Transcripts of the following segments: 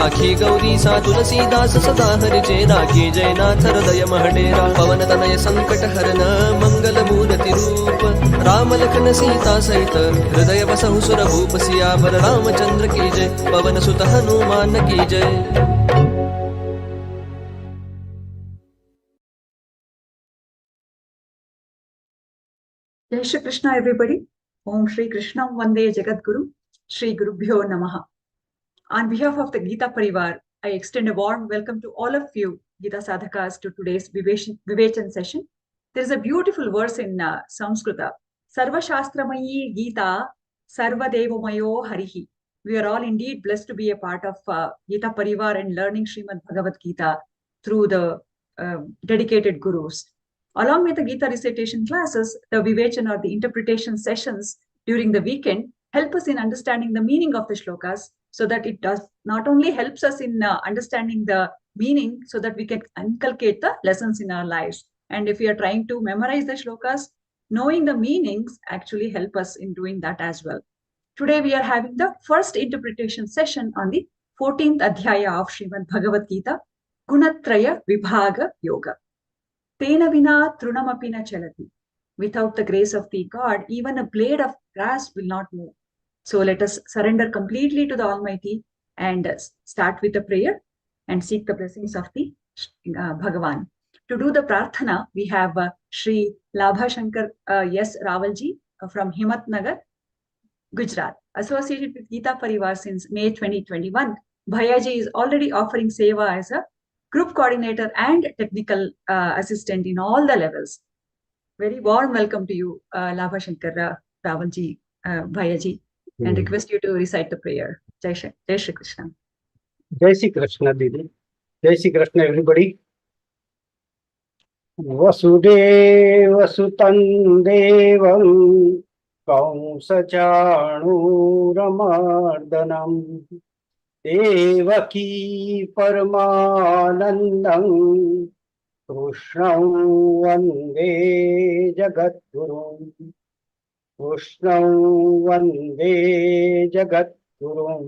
राखी गौरी सा तुलसीदास सदा हरिचे राखी जयनाथ हृदय महडेरा पवन तनय संकट हरन मंगल मूर्ति रूप राम लखन सीता सहित हृदय बसहु सुर भूप सियावर रामचंद्र की जय पवन सुत हनुमान की जय। Jai Shri Krishna, everybody. Om Shri Krishna Vande Jagat Guru, Shri Gurubhyo Namaha. On behalf of the Gita Pariwar, I extend a warm welcome to all of you, Gita Sadhakas, to today's Vivechan session. There is a beautiful verse in Sanskrita. Sarva Shastramayi Gita, Sarva Devamayo Harihi. We are all indeed blessed to be a part of Gita Pariwar and learning Śrīmad-Bhagavadgītā through the dedicated gurus. Along with the Gita recitation classes, the Vivechan or the interpretation sessions during the weekend help us in understanding the meaning of the shlokas, so that it does not only helps us in understanding the meaning, so that we can inculcate the lessons in our lives. And if we are trying to memorize the shlokas, knowing the meanings actually help us in doing that as well. Today we are having the first interpretation session on the 14th Adhyaya of Śrīmad-Bhagavadgītā, Gunatraya Vibhaga Yoga. Tena vina trunamapina chalati. Without the grace of the God, even a blade of grass will not move. So let us surrender completely to the Almighty and start with the prayer and seek the blessings of the Bhagavan. To do the prarthana, we have Shri Labha Shankar S. Ravalji from Himatnagar, Gujarat. Associated with Gita Pariwar since May 2021, Bhayaji is already offering seva as a group coordinator and technical assistant in all the levels. Very warm welcome to you, Labha Shankar Ravalji, Bhayaji, and request you to recite the prayer. Jai Shri Krishna. Jai Shri Krishna, Didi. Jai Shri Krishna, everybody. Vasudeva Sutan Devam Kausachanuramardanam Devaki Paramanandam Krishnam Vande Jagadgurum Krishnam Vande Jagadgurum.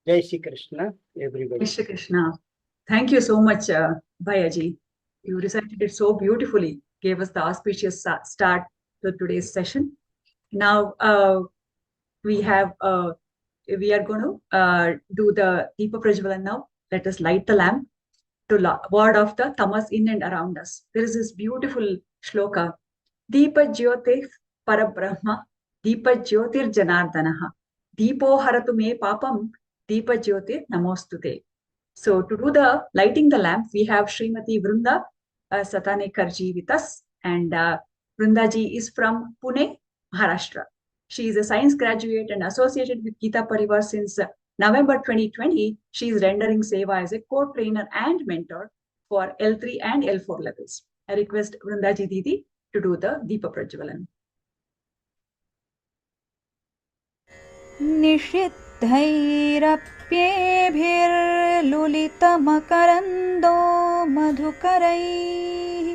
Jai Shri Krishna, everybody. Jai Shri Krishna. Thank you so much, Bhayaji. You recited it so beautifully, gave us the auspicious start to today's session. Now we are going to do the Deepa Prajvalan now. Let us light the lamp to ward off the tamas in and around us. There is this beautiful shloka. Deepa Jyotir Parabrahma, Deepa Jyotir Janardanaha, Deepo Haratu Me Papam, Deepa Jyotir Namostute. So to do the lighting the lamp, we have Srimati Vrunda Satanekarji with us, and Vrindaji is from Pune, Maharashtra. She is a science graduate and associated with Gita Pariwar since November 2020. She is rendering seva as a co-trainer and mentor for L3 and L4 levels. I request Vrindaji Didi to do the Deepa Prajvalan. निषिद्धैरप्येभिर्लुलितमकरन्दो मधुकरैः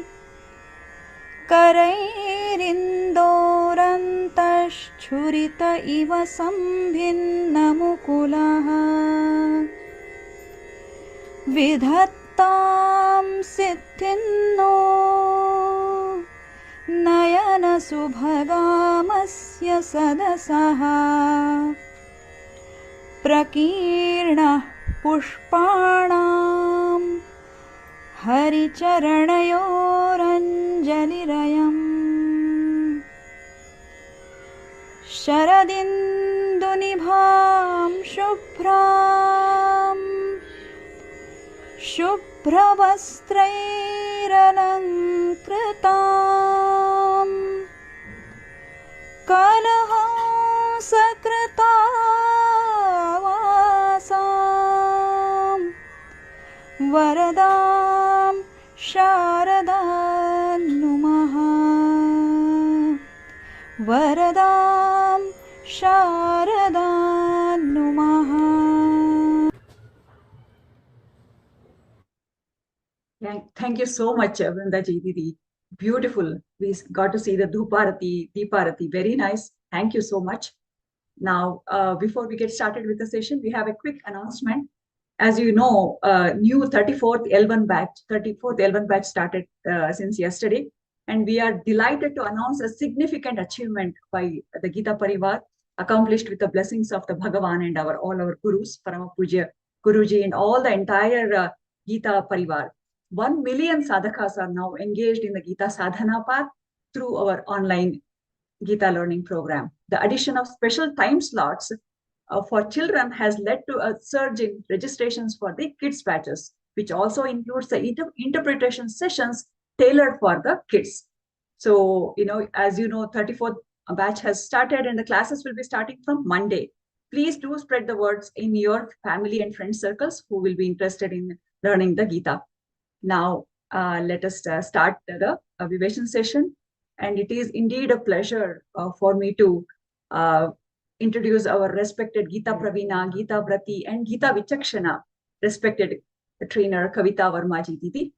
करैरिन्दोरन्तश्छुरित इव सम्भिन्नमुकुलः विधत्तां सिद्धिन्नो नयनसुभगामस्य सदसः प्रकीर्णः पुष्पाणां हरिचरणयोरञ्जलिरयम् शरदिन्दुनिभां शुभ्रवस्त्रैरलङ्कृतां कलहंसकृतावासां वरदां शारदां नुमः वरदां शारदां नुमः. Thank you so much, Vrindaji Didi. Beautiful. We got to see the Dhuparati, Deeparati. Very nice. Thank you so much. Now, before we get started with the session, we have a quick announcement. As you know, new 34th L1 batch started since yesterday. And we are delighted to announce a significant achievement by the Gita Parivar, accomplished with the blessings of the Bhagavan and all our Gurus, Parama Pujya Guruji, and all the entire Gita Parivar. 1 million sadhakas are now engaged in the Gita sadhana path through our online Gita learning program. The addition of special time slots for children has led to a surge in registrations for the kids batches, which also includes the interpretation sessions tailored for the kids. So, as you know, 34th batch has started and the classes will be starting from Monday. Please do spread the words in your family and friend circles who will be interested in learning the Gita. Now, let us start the Vivation session. And it is indeed a pleasure for me to introduce our respected Gita Pravina, Gita Vrati, and Gita Vichakshana, respected trainer Kavita Verma Didi.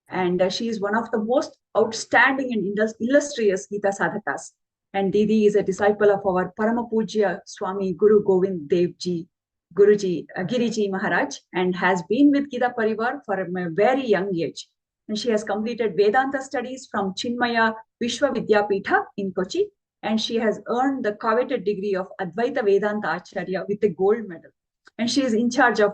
And she is one of the most outstanding and illustrious Gita sadhakas. And Didi is a disciple of our Parama Pujya Swami Guru Govind Dev Ji, Guruji, Giriji Maharaj, and has been with Gita Parivar for a very young age. And she has completed Vedanta studies from Chinmaya Vishwa Vidyapitha in Kochi, and she has earned the coveted degree of Advaita Vedanta Acharya with a gold medal. And she is in charge of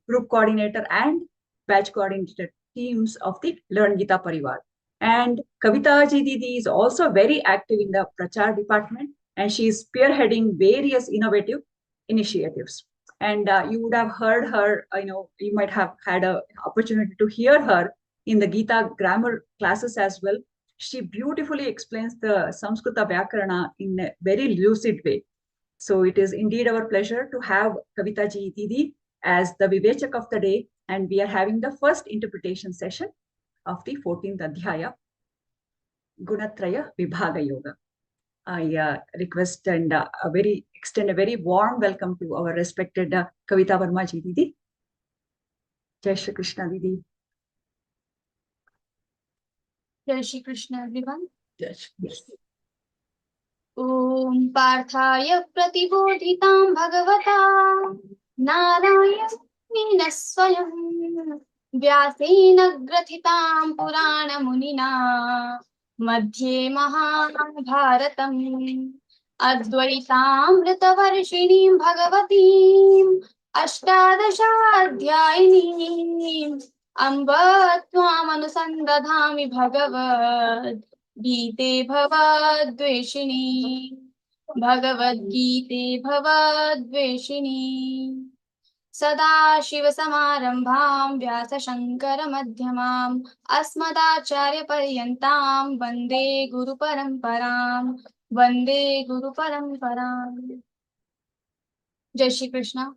group coordinator and batch coordinator teams of the Learn Gita Parivar. And Kavita Ji Didi is also very active in the Prachar department, and she is spearheading various innovative initiatives. And you would have heard her, you might have had an opportunity to hear her in the Gita grammar classes as well. She beautifully explains the Samskrita Vyakarana in a very lucid way. So it is indeed our pleasure to have Kavita Ji Didi as the Vivechak of the day. And we are having the first interpretation session of the 14th Adhyaya, Gunatraya Vibhaga Yoga. I request and extend a very warm welcome to our respected Kavita Verma Ji Didi. Jai Shri Krishna Didi. Jai Shri Krishna, everyone. Yes. Om Parthaya Pratibodhitam Bhagavata Narayana Swayam Vyasena Grathitam Purana Munina Madhye Mahabharatam Advaitam Ritavarshinim Bhagavatim Ashtadashaadhyayinim Amba Twam Anusandadhami Bhagavad Gite Bhavadveshini Bhagavad-Gīte Bhavadveshini Sada Shiva Samarambham Vyasa Shankara Madhyamam Asmadacharya Paryantam Vande Guru Paramparam Jai Shri Krishna.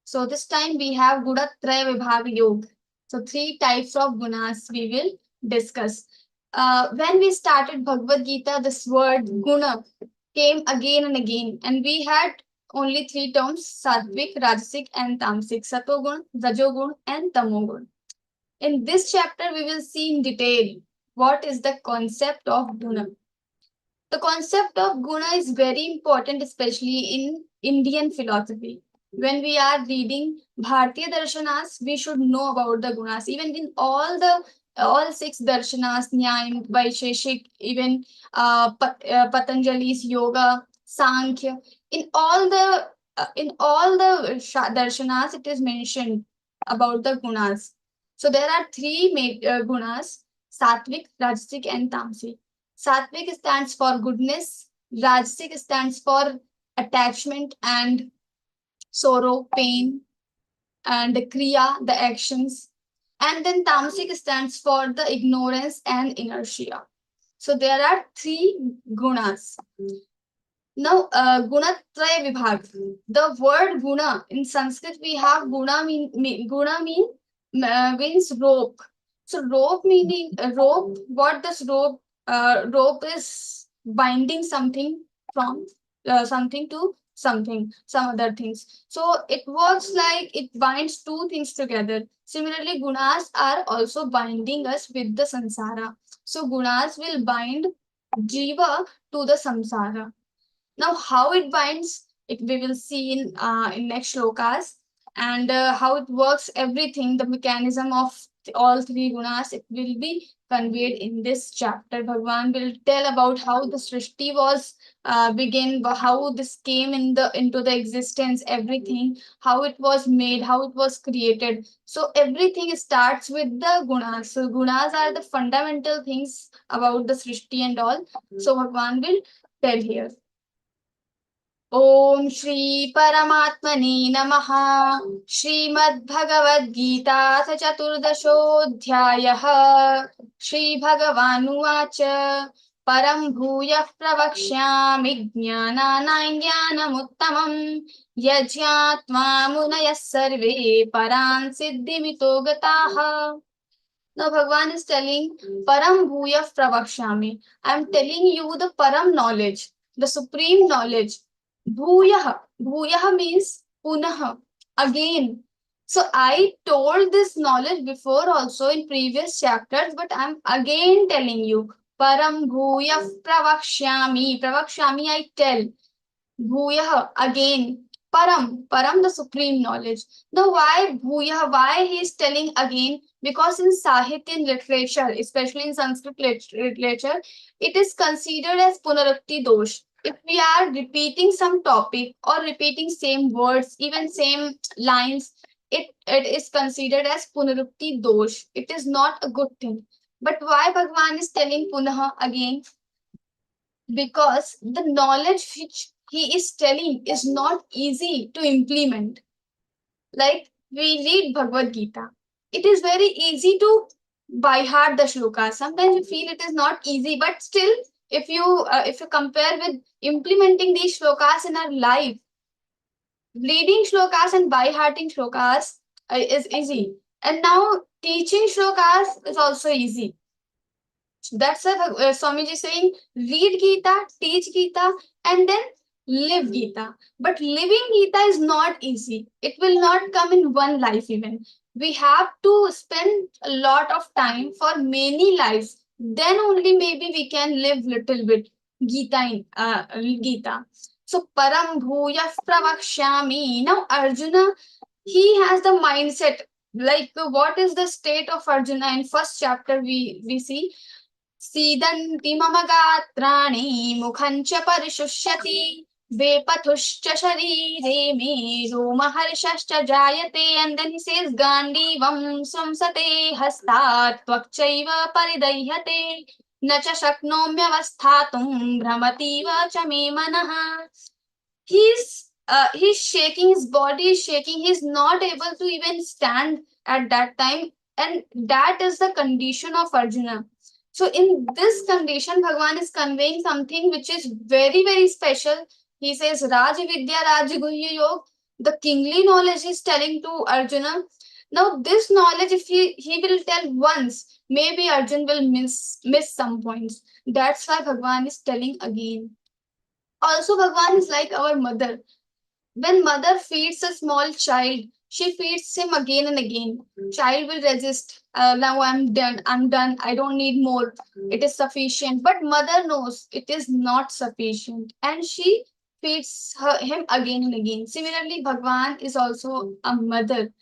So this time we have Gunatraya Vibhaga Yoga. So 3 types of gunas we will discuss. When we started Bhagavad Gita, this word guna came again and again, and we had only 3 terms: sattvic, rajasic, and tamasic, satogun, rajogun, and tamogun. In this chapter, we will see in detail what is the concept of guna. The concept of guna is very important, especially in Indian philosophy. When we are reading Bharatiya Darshanas, we should know about the gunas. Even in all 6 darshanas, Nyaya, Vaisheshik, even Patanjali's Yoga, Sankhya, in all the darshanas, it is mentioned about the gunas. So there are 3 gunas: sattvic, rajasic, and tamasic. Sattvic stands for goodness, rajasic stands for attachment and sorrow, pain, and the kriya, the actions. And then tamasic stands for the ignorance and inertia. So there are 3 gunas. Now, Gunatraya Vibhaga. The word guna, in Sanskrit we have means rope. So rope meaning rope. What does rope? Rope is binding something from something to something, some other things. So it works like it binds 2 things together. Similarly, gunas are also binding us with the samsara. So gunas will bind jiva to the samsara. Now, how it binds? we will see in next shlokas, and how it works, everything, the mechanism of all three gunas, it will be conveyed in this chapter. Bhagwan will tell about how the Srishti was begin, how this came into the existence, everything, how it was made, how it was created. So everything starts with the gunas. So gunas are the fundamental things about the Srishti and all. So Bhagwan will tell here. Om Shri Paramatmani Namaha. Śrīmad-Bhagavadgītā Chaturdashodhyāyah. Shri Bhagavanuvāca. Param bhūyah pravakshyāmi jñānānā-jñānamuttamam yajñātvā munayas sarve paran siddhimito gataha. Now Bhagwan is telling Param bhūyah pravakshyāmi. I am telling you the Param knowledge, the supreme knowledge. Bhūyah. Bhūyah means punah, again. So I told this knowledge before also in previous chapters, but I'm again telling you. Param bhūyah pravakshyāmi. Pravakshyāmi, I tell. Bhūyah, again. Param, the supreme knowledge. Now why bhūyah? Why he is telling again? Because in Sahitya and literature, especially in Sanskrit literature, it is considered as punarukti dosh. If we are repeating some topic or repeating same words, even same lines, it is considered as punarukti dosh. It is not a good thing. But why Bhagwan is telling punah again? Because the knowledge which he is telling is not easy to implement. Like we read Bhagavad Gita, it is very easy to by heart the shlokas. Sometimes we feel it is not easy, but still, if you compare with implementing these shlokas in our life, reading shlokas and by hearting shlokas is easy, and now teaching shlokas is also easy. That's why Swamiji is saying, read Gita, teach Gita, and then live Gita. But living Gita is not easy. It will not come in one life even. We have to spend a lot of time for many lives. Then only maybe we can live little bit Gita. Gita. So Param Bhūyah Pravakshyami. Now Arjuna, he has the mindset. Like what is the state of Arjuna? In first chapter we see Sidanti mama gatrani mukhancha parishushati vepatushcha sharire me romaharshascha jayate, and then he says gandivam samsate hastat tvakchaiva paridahyate nacha shaknomyavasthatum brahmativa cha me manaha. He's shaking, his body is shaking, he's not able to even stand at that time, and that is the condition of Arjuna. So in this condition, Bhagwan is conveying something which is very, very special. He says, Raj Vidya Raj Guhya Yog, the kingly knowledge he's telling to Arjuna. Now this knowledge, if he will tell once, maybe Arjun will miss some points. That's why Bhagwan is telling again. Also, Bhagwan is like our mother. When mother feeds a small child, she feeds him again and again. Child will resist. Now I'm done. I don't need more. It is sufficient. But mother knows it is not sufficient, and she feeds him again and again. Similarly, Bhagwan is also a mother.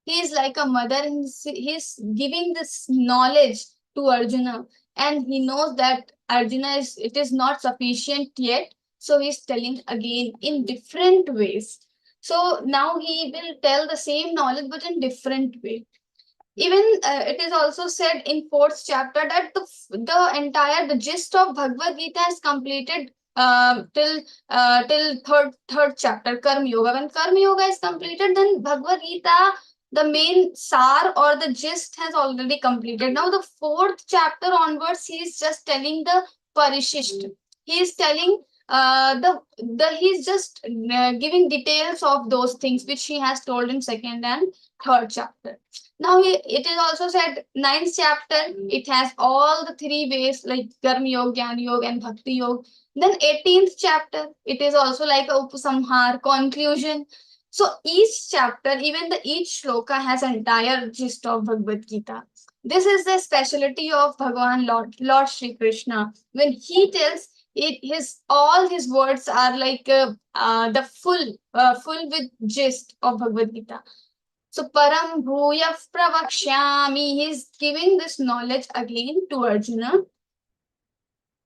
He is like a mother, and he is giving this knowledge to Arjuna, and he knows that Arjuna it is not sufficient yet. So he's telling again in different ways. So now he will tell the same knowledge but in different way. Even it is also said in fourth chapter that the gist of Bhagavad Gita is completed till third chapter, Karma Yoga. When Karma Yoga is completed, then Bhagavad Gita, the main sar or the gist has already completed. Now the fourth chapter onwards, he is just telling the parishisht. He is telling he's just giving details of those things which he has told in second and third chapter. Now it is also said ninth chapter, it has all the three ways like Karma Yoga, Jnana Yoga and Bhakti Yoga. Then 18th chapter, it is also like a Upasamhar, conclusion. So each chapter, even each shloka has entire gist of Bhagavad Gita. This is the speciality of Bhagavan Lord Shri Krishna. When he tells, All his words are like the full with gist of Bhagavad Gita. So param bhuya pravakshyami, he is giving this knowledge again to Arjuna.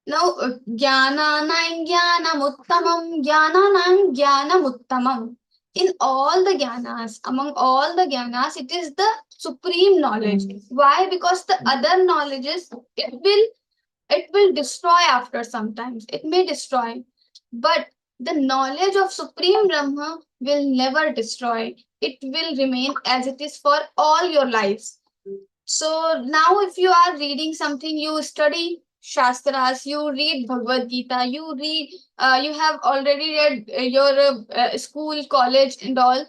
Now, jnananam jnanamuttamam, jnananam jnanamuttamam. In all the jnanas, among all the jnanas, it is the supreme knowledge. Why? Because the other knowledges, it will destroy after sometimes. It may destroy. But the knowledge of Supreme Brahma will never destroy. It will remain as it is for all your lives. So now if you are reading something, you study Shastras, you read Bhagavad Gita, you have already read your school, college and all.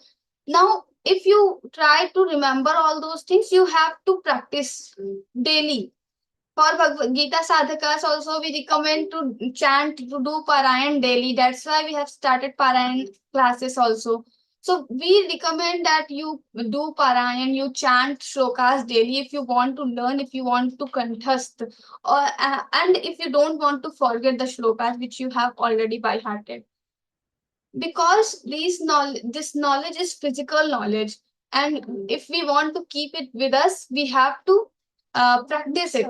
Now, if you try to remember all those things, you have to practice daily. For Bhagavad Gita sadhakas also, we recommend to chant, to do Parayan daily. That's why we have started Parayan classes also. So we recommend that you do Parayan, you chant shlokas daily if you want to learn, if you want to conthast, and if you don't want to forget the shlokas which you have already by hearted. Because this knowledge is physical knowledge, and if we want to keep it with us, we have to practice it.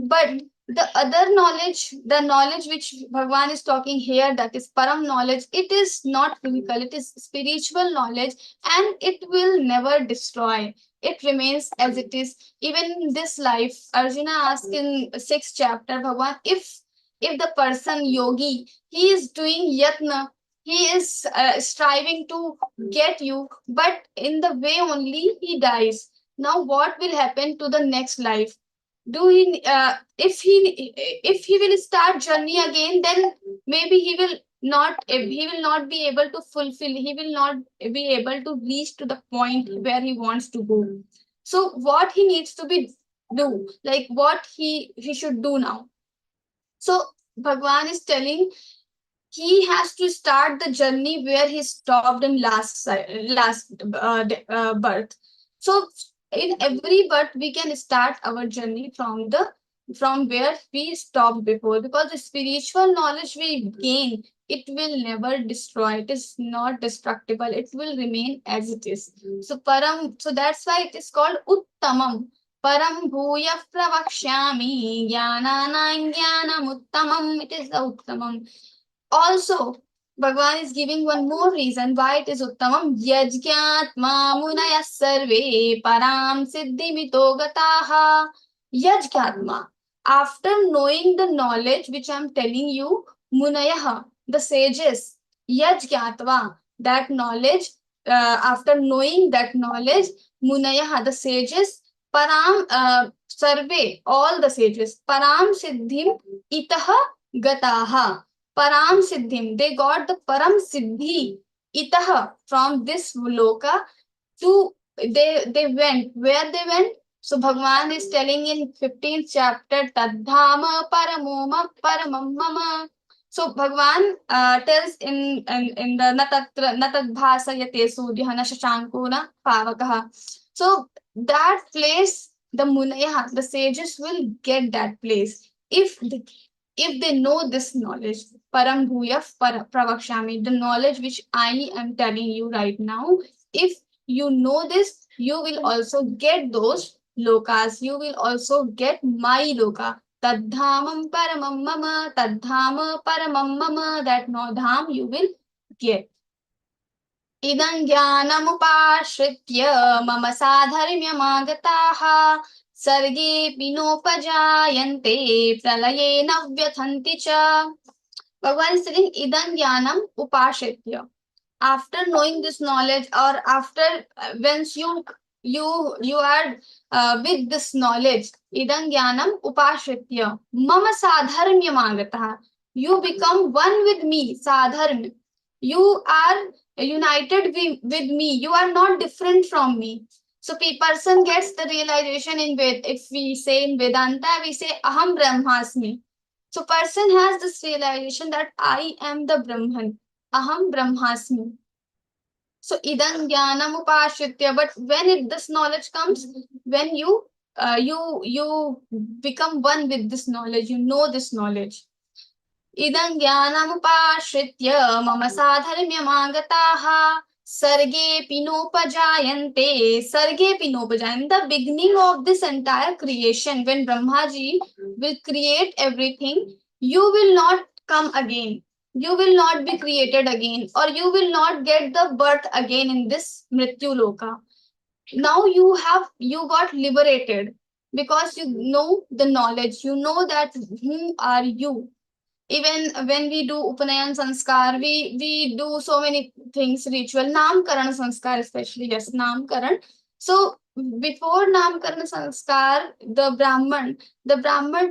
But the other knowledge, the knowledge which Bhagwan is talking here, that is param knowledge, it is not physical, it is spiritual knowledge, and it will never destroy. It remains as it is. Even in this life, Arjuna asked in 6th chapter, Bhagwan, if the person yogi, he is doing yatna, he is striving to get you, but in the way only he dies. Now what will happen to the next life? If he will start journey again, then maybe he will not be able to fulfill, he will not be able to reach to the point where he wants to go. So what he needs to do, like what he should do now. So Bhagwan is telling he has to start the journey where he stopped in last birth. So in every birth we can start our journey from where we stopped before, because the spiritual knowledge we gain, it will never destroy, it is not destructible, it will remain as it is. So that's why it is called uttamam. Param bhuya pravakshyami jnananam jnanamuttamam, it is the uttamam. Also, Bhagwan is giving one more reason why it is Uttamam. Yajñātmā munaya sarve param siddhimito gataha. Yajñātmā. After knowing the knowledge which I am telling you, munayaha, the sages, yajñātva, that knowledge, after knowing that knowledge, munayaha, the sages, param sarve, all the sages, param siddhim itaha gataha. Param Siddhim, they got the Param Siddhi itaha, from this loka to they went. Where they went? So Bhagwan is telling in 15th chapter, Tadhama Paramoma Paramam Mama. So Bhagwan tells in the Natadbhasayate Sudyahana Shashankuna Pavakaha. So that place, the Munaya, the sages will get that place if they know this knowledge. Param bhuya pravakshami, the knowledge which I am telling you right now. If you know this, you will also get those lokas. You will also get my loka. Tadhamam paramam mama, tadhama paramam mama, that no dham you will get. Idam jnanam upashritya mama sadharmyamagataha sarge pinopajayante pralayena vyathanti cha. Bhagwan is telling idam jnanam upashritya. After knowing this knowledge, or after once you are with this knowledge, idam jnanam upashritya mama sadharmyamagataha, you become one with me. Sadharm, you are united with me, you are not different from me. So person gets the realization in if we say in Vedanta, we say aham brahmasmi. So person has this realization that I am the Brahman, aham brahmasmi. So idam jnanam upashritya. But when this knowledge comes, when you become one with this knowledge, you know this knowledge. idam jnanamupashritya mama sadharmyamagataha sarge pinopajayante. Sarge pinopajayante. The beginning of this entire creation, when Brahma ji will create everything, you will not come again. You will not be created again, or you will not get the birth again in this Mrityu Loka. Now you got liberated because you know the knowledge, you know that who are you. Even when we do Upanayan Sanskar, we do so many things, ritual, Namkaran Sanskar especially, yes, Namkaran. So before Namkaran Sanskar, the Brahman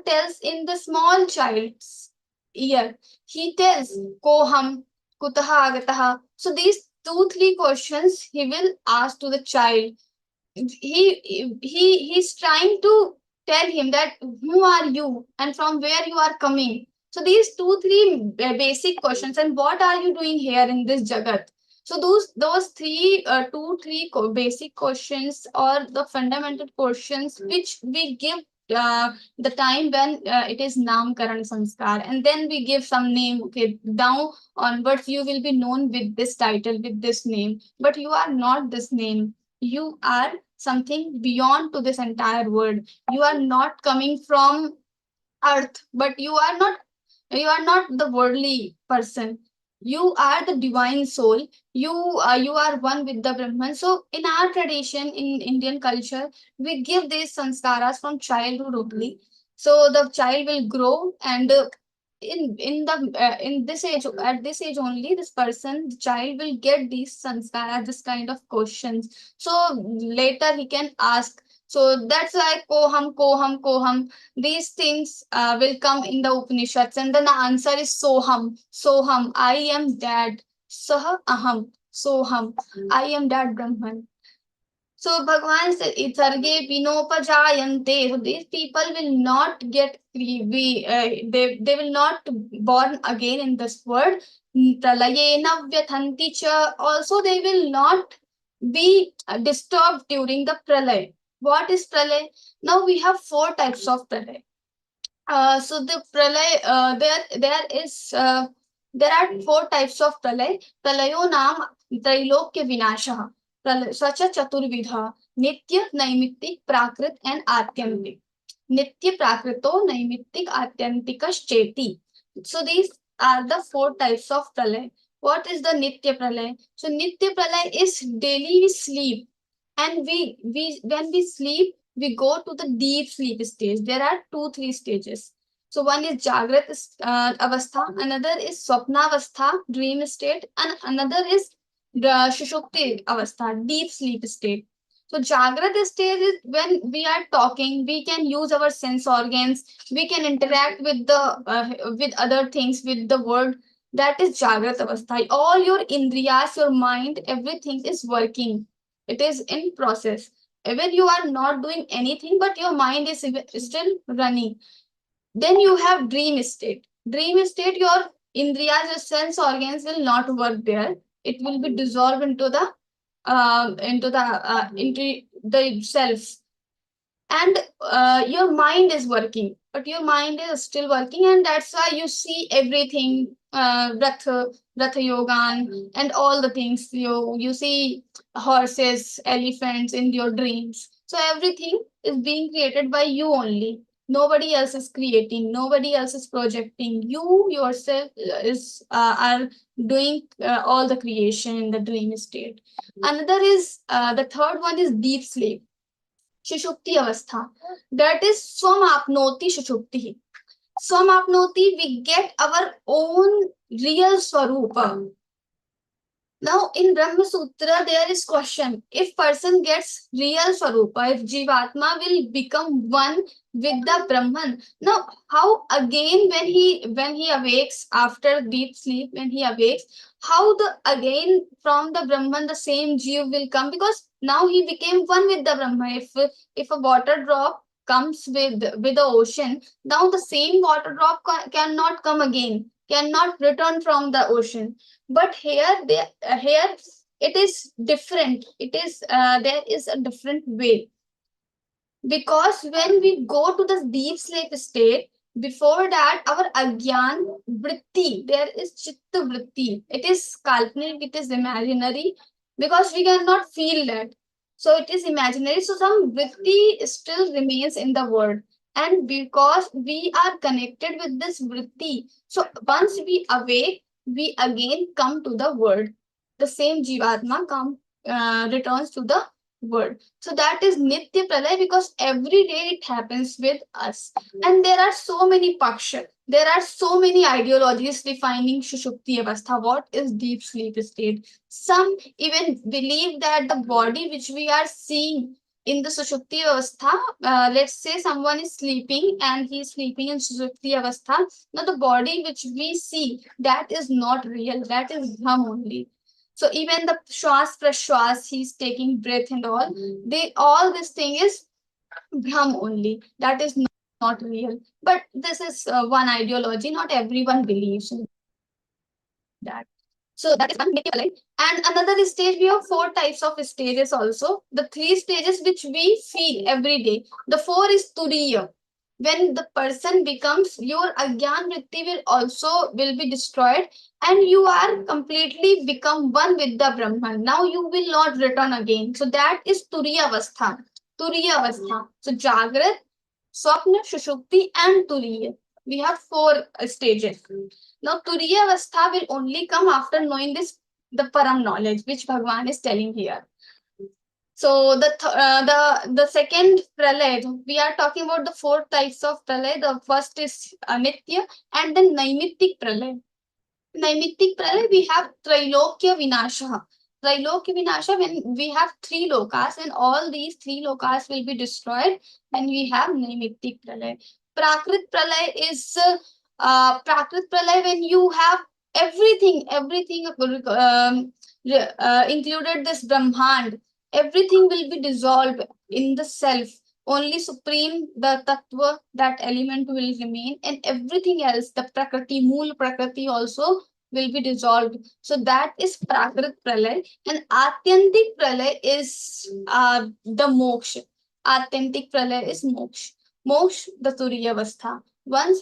tells in the small child's ear, he tells, Koham, Kutaha Agataha. So these 2-3 questions he will ask to the child. He's trying to tell him that who are you and from where you are coming. So these 2-3 basic questions, and what are you doing here in this jagat. So those basic questions, or the fundamental questions which we give the time when it is namkaran sanskar, and then we give some name. Okay, now onwards you will be known with this title, with this name, but you are not this name. You are something beyond to this entire world. You are not coming from earth, but you are not the worldly person. You are the divine soul. You are one with the Brahman. So in our tradition, in Indian culture, we give these sanskaras from childhood only. So the child will grow, and in this age, at this age only, this person, the child, will get these sanskaras, this kind of questions. So later he can ask. So that's why koham, koham, koham. These things will come in the Upanishads, and then the answer is soham. Soham, I am that. Sah aham. Soham, I am that Brahman. So Bhagavan said, "Itharge pinopajayante." So these people will not get they will not born again in this world. Pralayena vyathanti cha. Also, they will not be disturbed during the pralay. What is pralay? Now we have 4 types of pralay. So the pralay, there are 4 types of pralay. Pralayo naam Trailokya Vinasha. Sacha Chaturvidha. Nitya, Naimittik, Prakrit, and Atyantik. Nitya, Prakrito, Naimittik, Atyantikas, Cheti. So these are the 4 types of pralay. What is the Nitya pralay? So Nitya pralay is daily we sleep, and we when we sleep, we go to the deep sleep stage. There are 2-3 stages. So one is Jagrat Avastha, another is Swapna Avastha, dream state, and another is the Shushupti Avastha, deep sleep state. So Jagrat state is when we are talking, we can use our sense organs, we can interact with with other things, with the world. That is Jagrat Avastha. All your indriyas, your mind, everything is working. It is in process. Even you are not doing anything, but your mind is still running. Then you have dream state. Dream state, your indriyas, your sense organs will not work there. It will be dissolved into the self, and your mind is working, but your mind is still working, and that's why you see everything, ratha yogan and all the things. You see horses, elephants in your dreams. So everything is being created by you only. Nobody else is creating, nobody else is projecting. You yourself is are doing all the creation in the dream state. Another is the third one is deep sleep, Shushupti Avastha. That is Swamapnoti Shushupti. Swamapnoti, we get our own real Swarupa. Now in Brahma Sutra, there is question: if person gets real Swarupa, if Jivatma will become one with the Brahman. Now, how again when he awakes after deep sleep, when he awakes, how the again from the Brahman the same Jiv will come, because now he became one with the Brahman. If a water drop comes with the ocean, now the same water drop cannot come again, cannot return from the ocean. But here it is different. It is there is a different way, because when we go to the deep sleep state, Before that, our agyan vritti, there is chitta vritti. It is kalpanic, it is imaginary, because we cannot feel that. So it is imaginary. So some vritti still remains in the world. And because we are connected with this vritti, so once we awake, we again come to the world. The same jivatma returns to the world. So that is nitya pralay, because every day it happens with us. And there are so many paksha. There are so many ideologies defining Shushupti Avastha. What is deep sleep state? Some even believe that the body which we are seeing in the Sushupti Avastha, let's say someone is sleeping and he is sleeping in Sushupti Avastha. Now the body which we see, that is not real. That is Dham only. So even the Shwas Prashwas, he's taking breath and all, all this thing is Brahm only. That is not real. But this is one ideology. Not everyone believes in that. So that is one Nitya Pralay. And another stage, we have 4 types of stages also. The 3 stages which we feel every day. The 4 is Turiya. When the person becomes, your Agyan Vritti will be destroyed, and you are completely become one with the Brahman. Now you will not return again. So that is Turiya Avastha. Turiya Avastha. So Jagrat, Swapna, Shushupti, and Turiya. We have 4 stages. Now Turiya Avastha will only come after knowing the Param knowledge, which Bhagwan is telling here. So the second pralay, we are talking about the 4 types of pralay. The first is Nitya, and then Naimittik pralay. Naimittik pralay, we have Trailokya Vinasha. Trailokya Vinasha, when we have 3 lokas, and all these 3 lokas will be destroyed, then we have Naimittik pralay. Prakrit pralay is Prakrit pralay, when you have everything included this Brahmand, everything will be dissolved in the self. Only supreme, the tattva, that element will remain, and everything else, the prakriti, mool prakriti also will be dissolved. So that is prakrit pralay. And atyantik pralay is the moksha. Atyantik pralay is moksha. Moksha, the turiya avastha. Once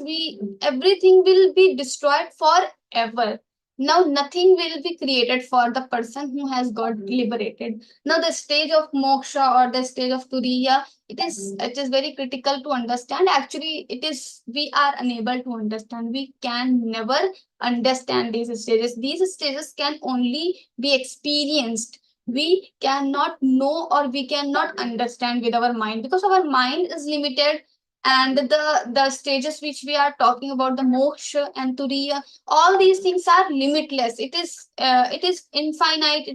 everything will be destroyed forever. Now nothing will be created for the person who has got liberated. Now the stage of moksha or the stage of turiya, it is very critical to understand. Actually, we are unable to understand. We can never understand these stages. These stages can only be experienced. We cannot know, or we cannot understand with our mind, because our mind is limited. And the stages which we are talking about, the moksha and turiya, all these things are limitless. It is infinite.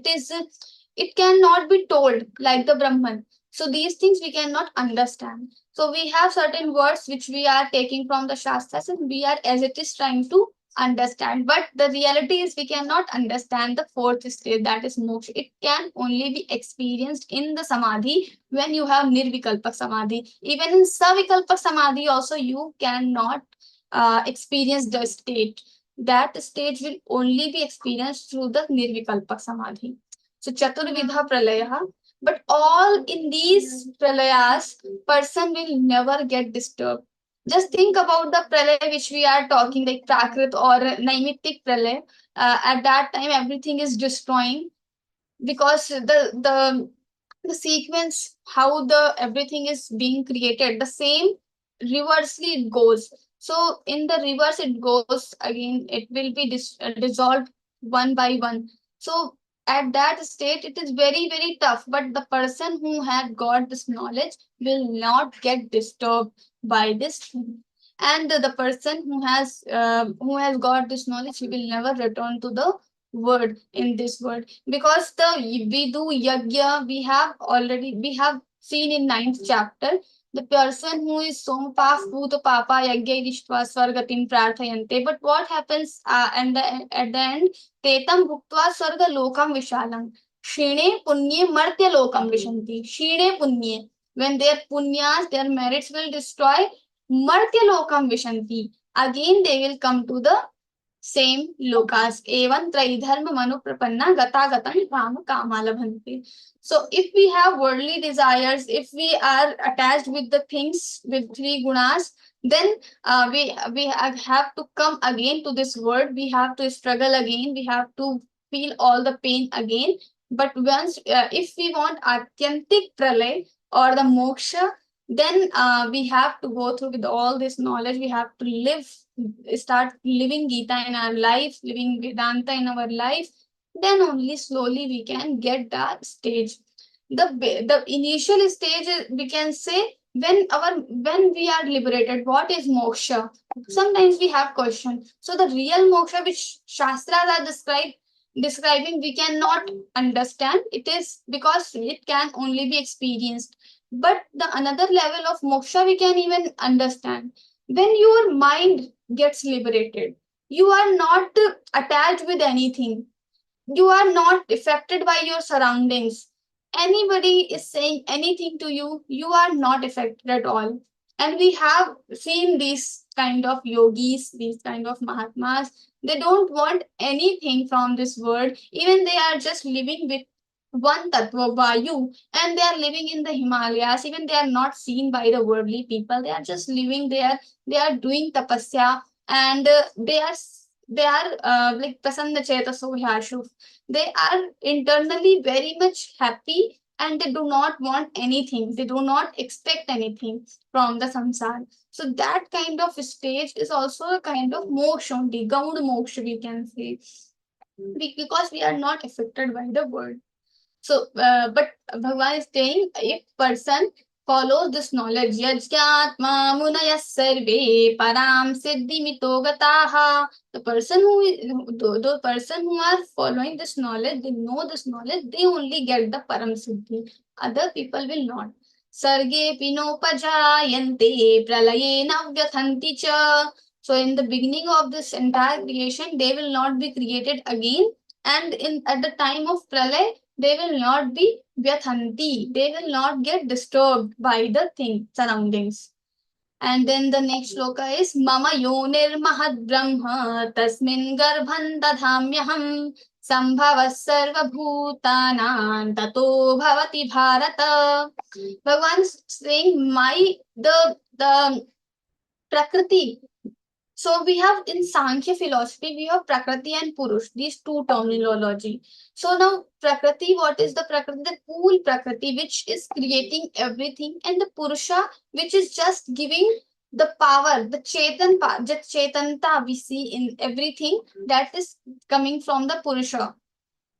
It cannot be told like the Brahman. So these things we cannot understand. So we have certain words which we are taking from the Shastras, and we are as it is trying to understand. But the reality is we cannot understand the 4th stage, that is moksha. It can only be experienced in the samadhi, when you have nirvikalpak samadhi. Even in savikalpak samadhi also you cannot experience the state. That stage will only be experienced through the nirvikalpak samadhi. So chaturvidha pralayah. But all in these pralayas, person will never get disturbed. Just think about the pralay which we are talking, like prakrit or naimittik pralay. At that time, everything is destroying, because the sequence, how the everything is being created, the same reversely it goes. So in the reverse it goes again, it will be dissolved one by one. So at that state it is very very tough, but the person who had got this knowledge will not get disturbed by this thing. And the person who has got this knowledge, he will never return to the word in this world, because we do yajna, we have seen in 9th chapter, the person who is sompa bhuta papa yajna ishtva swargatim prarthayante. But what happens at the end? Tetam bhuktva swarga lokam vishalam shine punye martya lokam vishanti. Shine punye, when their punyas, their merits will destroy, martya lokam vishanti, again they will come to the same lokas. Evan traidharma manu prapanna gata gatam kama kamalabhanti. So if we have worldly desires, if we are attached with the things with 3 gunas, then have to come again to this world. We have to struggle again. We have to feel all the pain again. But once, if we want atyantik pralay or the moksha, then we have to go through with all this knowledge. We have to start living Gita in our life, living Vedanta in our life. Then only slowly we can get that stage. The initial stage we can say when we are liberated. What is moksha? Sometimes we have question. So the real moksha which shastras are describing, we cannot understand. It is because it can only be experienced. But the another level of moksha we can even understand. When your mind gets liberated, you are not attached with anything. You are not affected by your surroundings. Anybody is saying anything to you, you are not affected at all. And we have seen these kind of yogis, these kind of mahatmas. They don't want anything from this world. Even they are just living with one tattva vayu, and they are living in the Himalayas. Even they are not seen by the worldly people. They are just living there. They are doing tapasya, and they are like prasanna chetaso hyashu. They are internally very much happy, and they do not want anything. They do not expect anything from the samsara. So that kind of stage is also a kind of moksha, only gaud moksha we can say, because we are not affected by the world. So, but Bhagavan is saying if person follows this knowledge, yajñātmā munayas sarve param siddhimito gataha. The person the person who are following this knowledge, they know this knowledge, they only get the param siddhi. Other people will not. Sarge pinopajayante pralayena vyathanti cha. So in the beginning of this entire creation, they will not be created again. And at the time of pralay, they will not be vyathanti. They will not get disturbed by the surroundings. And then the next shloka is Mama Yonir Mahad Brahma Tasmin Garbhan Dadhamyaham Sambhava Sarva Bhutanan Tato Bhavati Bharata. Bhagavan saying the prakriti. So we have in Sankhya philosophy, we have Prakriti and Purush, these two terminology. So now Prakriti, what is the Prakriti? The cool Prakriti, which is creating everything, and the Purusha, which is just giving the power, the Chetanta we see in everything, that is coming from the Purusha.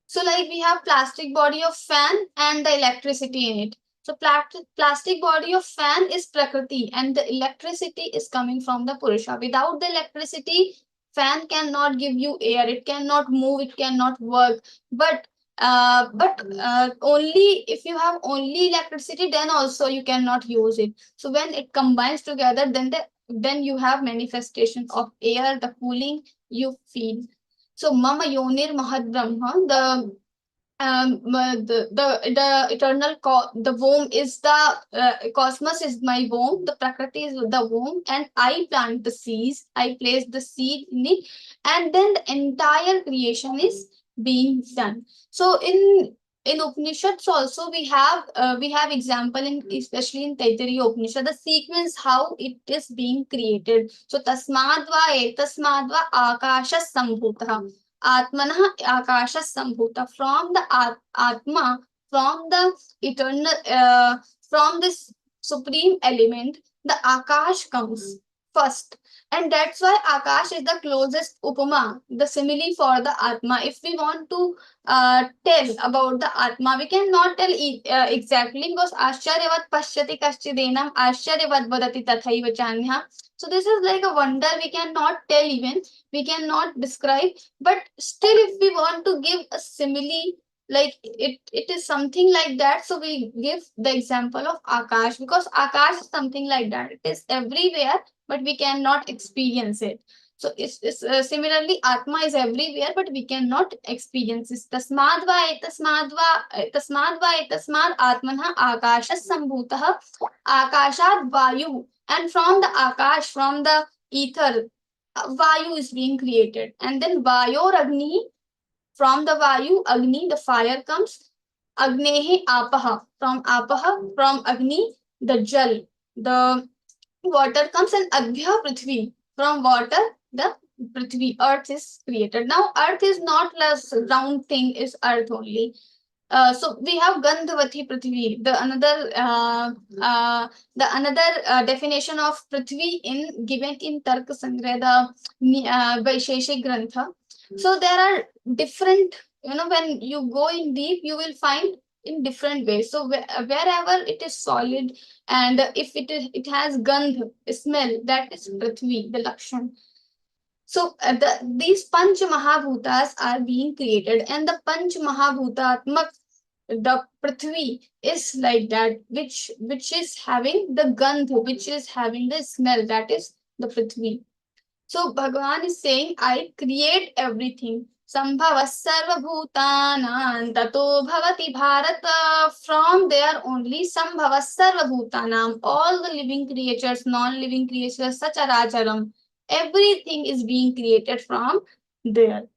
So like we have plastic body of fan and the electricity in it. So plastic body of fan is Prakriti, and the electricity is coming from the Purusha. Without the electricity, fan cannot give you air. It cannot move. It cannot work. But only if you have only electricity, then also you cannot use it. So when it combines together, then you have manifestation of air, the cooling you feel. So Mama Yonir Mahad Brahma, the eternal the womb is the cosmos is my womb, the prakriti is the womb, and I plant the seeds, I place the seed in it, and then the entire creation is being done. So in Upanishads also we have example in, especially in Taittiriya Upanishad, the sequence how it is being created. So tasmadva akasha sambhutah. Atmanah akasha sambhuta. From the atma, from the eternal, from this supreme element, the akash comes first. And that's why akash is the closest upama, the simile for the atma. If we want to tell about the atma, we cannot tell exactly, because ascharyavat pashyati kaschidenam ascharyavat vadati tathaiva chanya. So this is like a wonder we cannot tell even, we cannot describe. But still, if we want to give a simile, like it is something like that, so we give the example of akash, because akash is something like that. It is everywhere, but we cannot experience it. So it's similarly atma is everywhere, but we cannot experience it. Tasmadva atmanah akasha sambhutah akashat vayu. And from the akash, from the ether, vayu is being created. And then vayor agni, from the vayu agni, the fire comes. Agnehe apaha, from agni, the jal, the water comes, and Adhya Prithvi. From water, the Prithvi, earth is created. Now, earth is not less round thing, is earth only. So we have Gandhavati Prithvi, the another definition of Prithvi in given in Tarka Sangrah, the Vaisheshik Grantha. So there are different, when you go in deep, you will find in different ways. So wherever it is solid, and if it has gandh, smell, that is Prithvi, the Lakshan. So these Panch Mahabhutas are being created, and the Panch Mahabhutatmak, the Prithvi is like that, which is having the gandh, which is having the smell, that is the Prithvi. So Bhagavan is saying, I create everything. Sambhava sarva bhutanam tato bhavati bharata. From there only Sambhava sarva bhutanam, all the living creatures, non-living creatures, sacharacharam, everything is being created from there.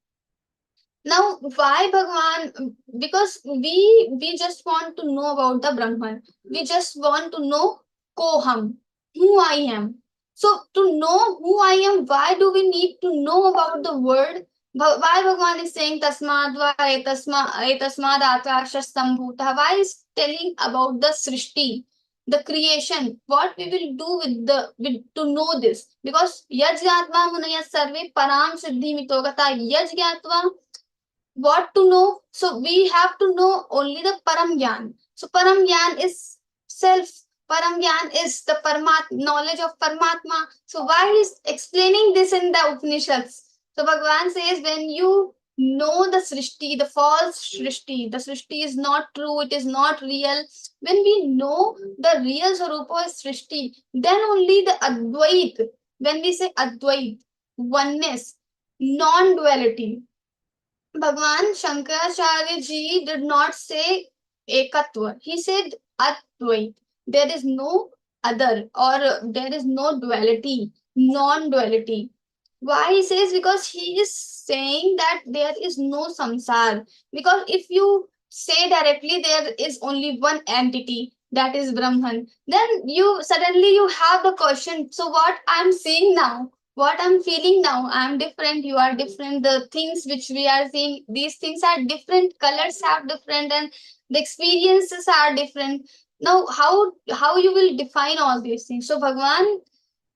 Now, why Bhagavan? Because we just want to know about the Brahman. We just want to know Koham, who I am. So to know who I am, why do we need to know about the word? Why Bhagavan is saying Tasmad va etasmad akashas sambhuta? Why is telling about the Srishti, the creation? What we will do with to know this? Because yajgatva munaya sarve param siddhi mitogata yajgatva. What to know? So we have to know only the Param Gyan. So Param Gyan is self. Param Gyan is the knowledge of Paramatma. So why is explaining this in the Upanishads? So Bhagavan says, when you know the Srishti, the false Srishti, the Srishti is not true, it is not real. When we know the real Sarupa is Srishti, then only the Advait, when we say Advait, oneness, non-duality, Bhagwan Shankaracharya ji did not say ekatva. He said advait. There is no other, or there is no duality, non-duality. Why he says? Because he is saying that there is no samsar. Because if you say directly there is only one entity, that is Brahman, then you have the question. So what I'm saying now? What I'm feeling now, I'm different, you are different, the things which we are seeing, these things are different, colors are different, and the experiences are different. Now how you will define all these things? So Bhagavan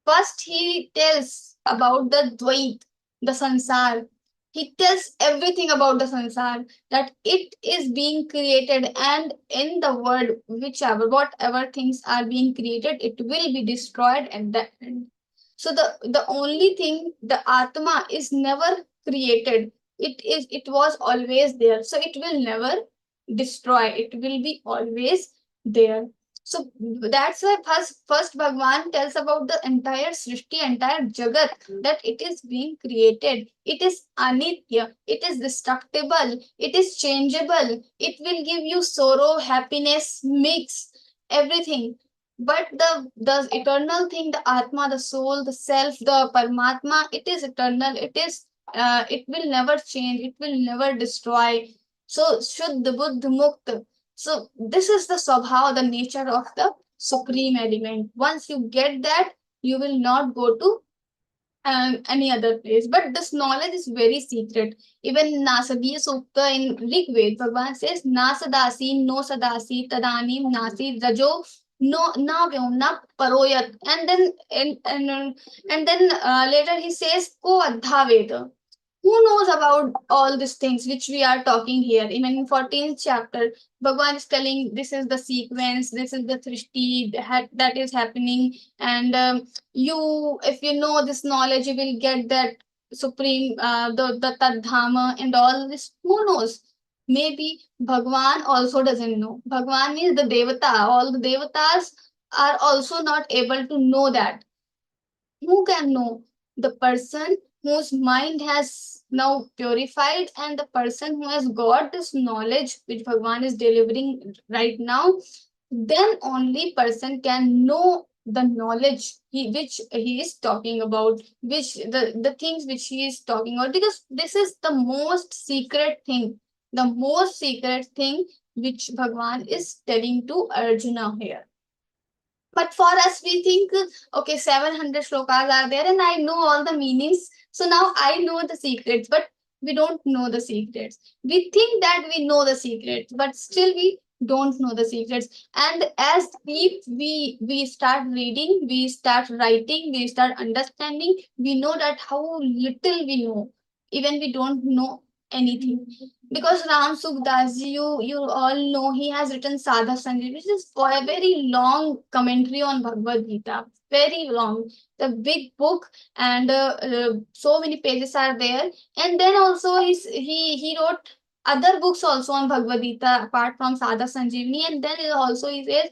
first he tells about the Dvait, the Sansar. He tells everything about the Sansar, that it is being created, and in the world, whatever things are being created, it will be destroyed at the end. So the only thing, the Atma is never created. It was always there. So it will never destroy. It will be always there. So that's why first Bhagwan tells about the entire Srishti, entire Jagat, that it is being created. It is anitya. It is destructible. It is changeable. It will give you sorrow, happiness, mix, everything. But the eternal thing, the Atma, the soul, the self, the Paramatma, it is eternal. It will never change. It will never destroy. So Shuddha Buddha Mukta. So this is the Swabhav, the nature of the supreme element. Once you get that, you will not go to any other place. But this knowledge is very secret. Even Nasadiya Sukta in Rig Ved, Bhagavan says, Nasadasi, no sadasi, tadanim, nasi, rajo, no na vyona paroyat. And then later he says, Ko Adha Veda. Who knows about all these things which we are talking here? Even in 14th chapter, Bhagavan is telling this is the sequence, this is the Srishti that is happening, and if you know this knowledge, you will get that supreme, the Tadhama and all this. Who knows? Maybe Bhagavan also doesn't know. Bhagavan is the Devata. All the Devatas are also not able to know that. Who can know? The person whose mind has now purified, and the person who has got this knowledge which Bhagavan is delivering right now, then only person can know the knowledge which he is talking about, which the things which he is talking about, because this is the most secret thing which Bhagavan is telling to Arjuna here. But for us, we think, okay, 700 shlokas are there and I know all the meanings. So now I know the secrets, but we don't know the secrets. We think that we know the secrets, but still we don't know the secrets. And as we start reading, we start writing, we start understanding, we know that how little we know. Even we don't know anything. Because Ram Sukdas, you all know, he has written Sadha Sanjay, which is for a very long commentary on Bhagavad Gita, very long, the big book, and so many pages are there. And then also he wrote other books also on Bhagavad Gita apart from Sadha Sanjeevani, and then also he says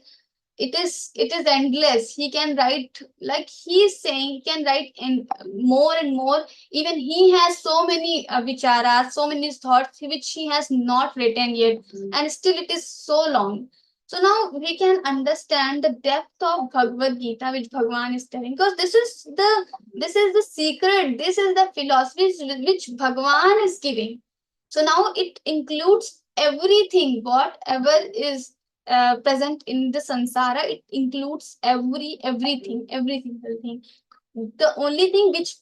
it is endless. He can write, like he's saying, he can write in more and more. Even he has so many vicharas, so many thoughts which he has not written yet, and still it is so long. So now we can understand the depth of Bhagavad Gita which Bhagwan is telling, because this is the secret, this is the philosophy which Bhagwan is giving. So now it includes everything, whatever is present in the sansara. It includes every single thing. The only thing which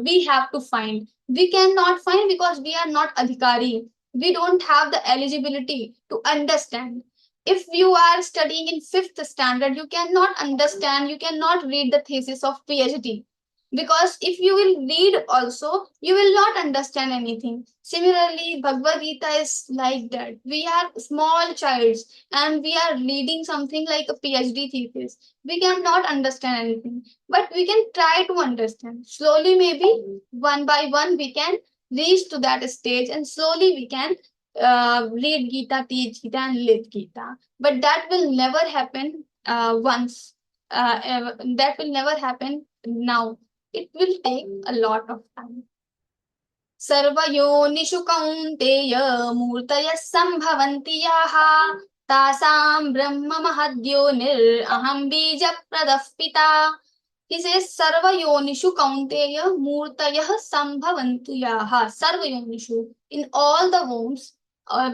we have to find, we cannot find because we are not adhikari. We don't have the eligibility to understand. If you are studying in fifth standard, you cannot understand, you cannot read the thesis of PhD, because if you will read also, you will not understand anything. Similarly, Bhagavad Gita is like that. We are small childs and we are reading something like a PhD thesis. We cannot understand anything, but we can try to understand. Slowly, maybe one by one, we can reach to that stage, and slowly we can read Gita, teach Gita, and live Gita. But that will never happen once. That will never happen now. It will take a lot of time. सर्वयोनिषु कौन्तेय मूर्तयः सम्भवन्ति याः तासां ब्रह्म महद्योनिर् अहं बीजप्रदः पिता. He says Sarvayonishu Kaunteya Murtayah Sambhavantu Yaha. Sarvayonishu. In all the wombs,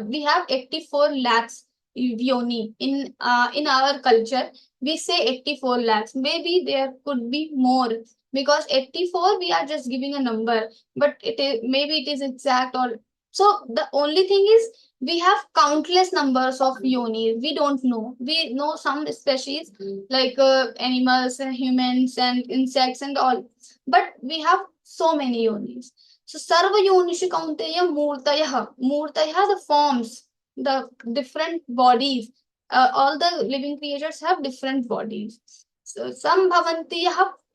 we have 84 lakhs yoni. In our culture, we say 84 lakhs. Maybe there could be more, because 84 we are just giving a number, but it is, maybe it is exact, or so. The only thing is we have countless numbers of yonis. We don't know. We know some species like animals and humans and insects and all, but we have so many yonis. So sarva yonishu kaunteya murtayah. Murtayah, the forms, the different bodies. All the living creatures have different bodies. So sambhavanti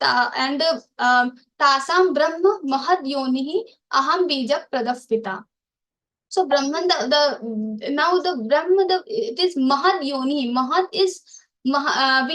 and tasam brahma mahad yonihi aham bija pradafpita. So Brahman, the now the Brahma, it is Mahad Yoni. Mahad is we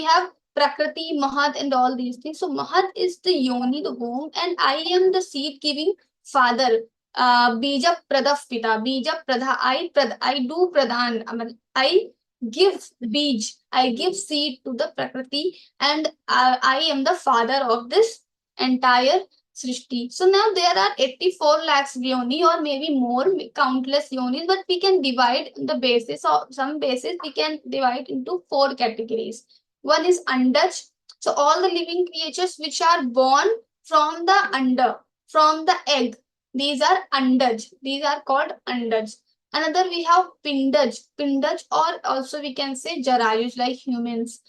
have Prakriti, Mahad, and all these things. So Mahad is the Yoni, the womb, and I am the seed giving father. Bija Pradaf Pita, Bija Pradha. I do Pradhan. I give Bij. I give seed to the Prakriti, and I am the father of this entire Srishti. So now there are 84 lakhs yoni, or maybe more, countless yonis, but we can divide the basis of some basis, we can divide into 4 categories. One is Andaj. So all the living creatures which are born from the under, from the egg, these are Andaj. These are called Andaj. Another we have Pindaj. Pindaj, or also we can say Jarayush, like humans.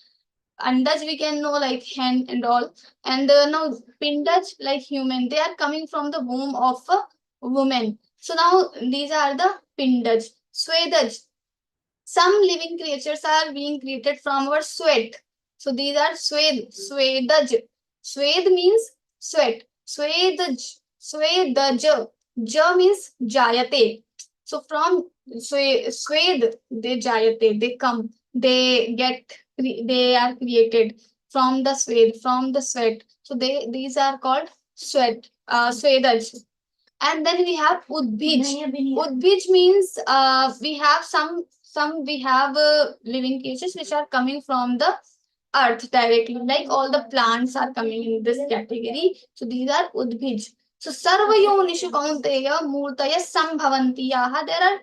Andaj we can know like hen and all, and now pindaj like human, they are coming from the womb of a woman. So now these are the pindaj. Swedaj, some living creatures are being created from our sweat. So these are swedaj. Swed means sweat. Swedaj. Ja means jayate. So from swed, they jayate, they come, they are created from the sweat. So these are called swedaj. And then we have udbij. Udbij means we have we have living creatures which are coming from the earth directly, like all the plants are coming in this category. So these are udbij. So sarvayonishu kaunteya murtaya sambhavanti yaha. There are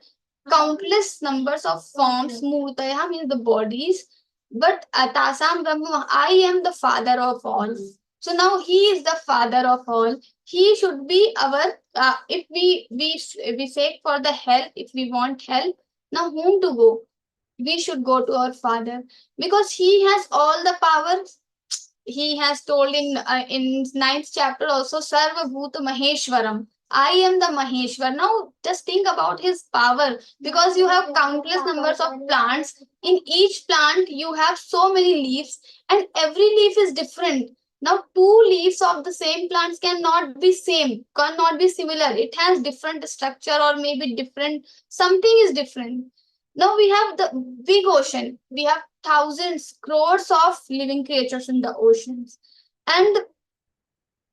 countless numbers of forms. Murtaya means the bodies. But Tasam Brahma, I am the father of all. So now he is the father of all. He should be our, if we seek for the help, if we want help, now whom to go? We should go to our father, because he has all the power. He has told in ninth chapter also, Sarva Bhuta Maheshwaram. I am the Maheshwar. Now just think about his power, because you have countless numbers of plants. In each plant you have so many leaves, and every leaf is different. Now two leaves of the same plants cannot be same, cannot be similar. It has different structure, or maybe different, something is different. Now we have the big ocean. We have thousands, crores of living creatures in the oceans. And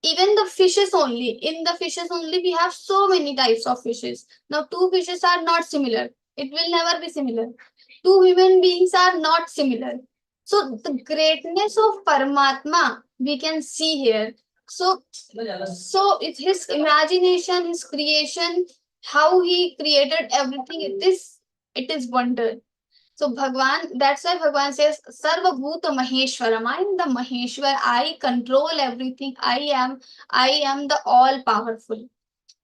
even the fishes only, in the fishes only, we have so many types of fishes. Now, two fishes are not similar. It will never be similar. Two human beings are not similar. So the greatness of Paramatma we can see here. So it's his imagination, his creation, how he created everything. It is wonder. So Bhagwan, that's why Bhagwan says, Sarva Bhuta Maheshwaram. I am the Maheshwar. I control everything. I am the all powerful.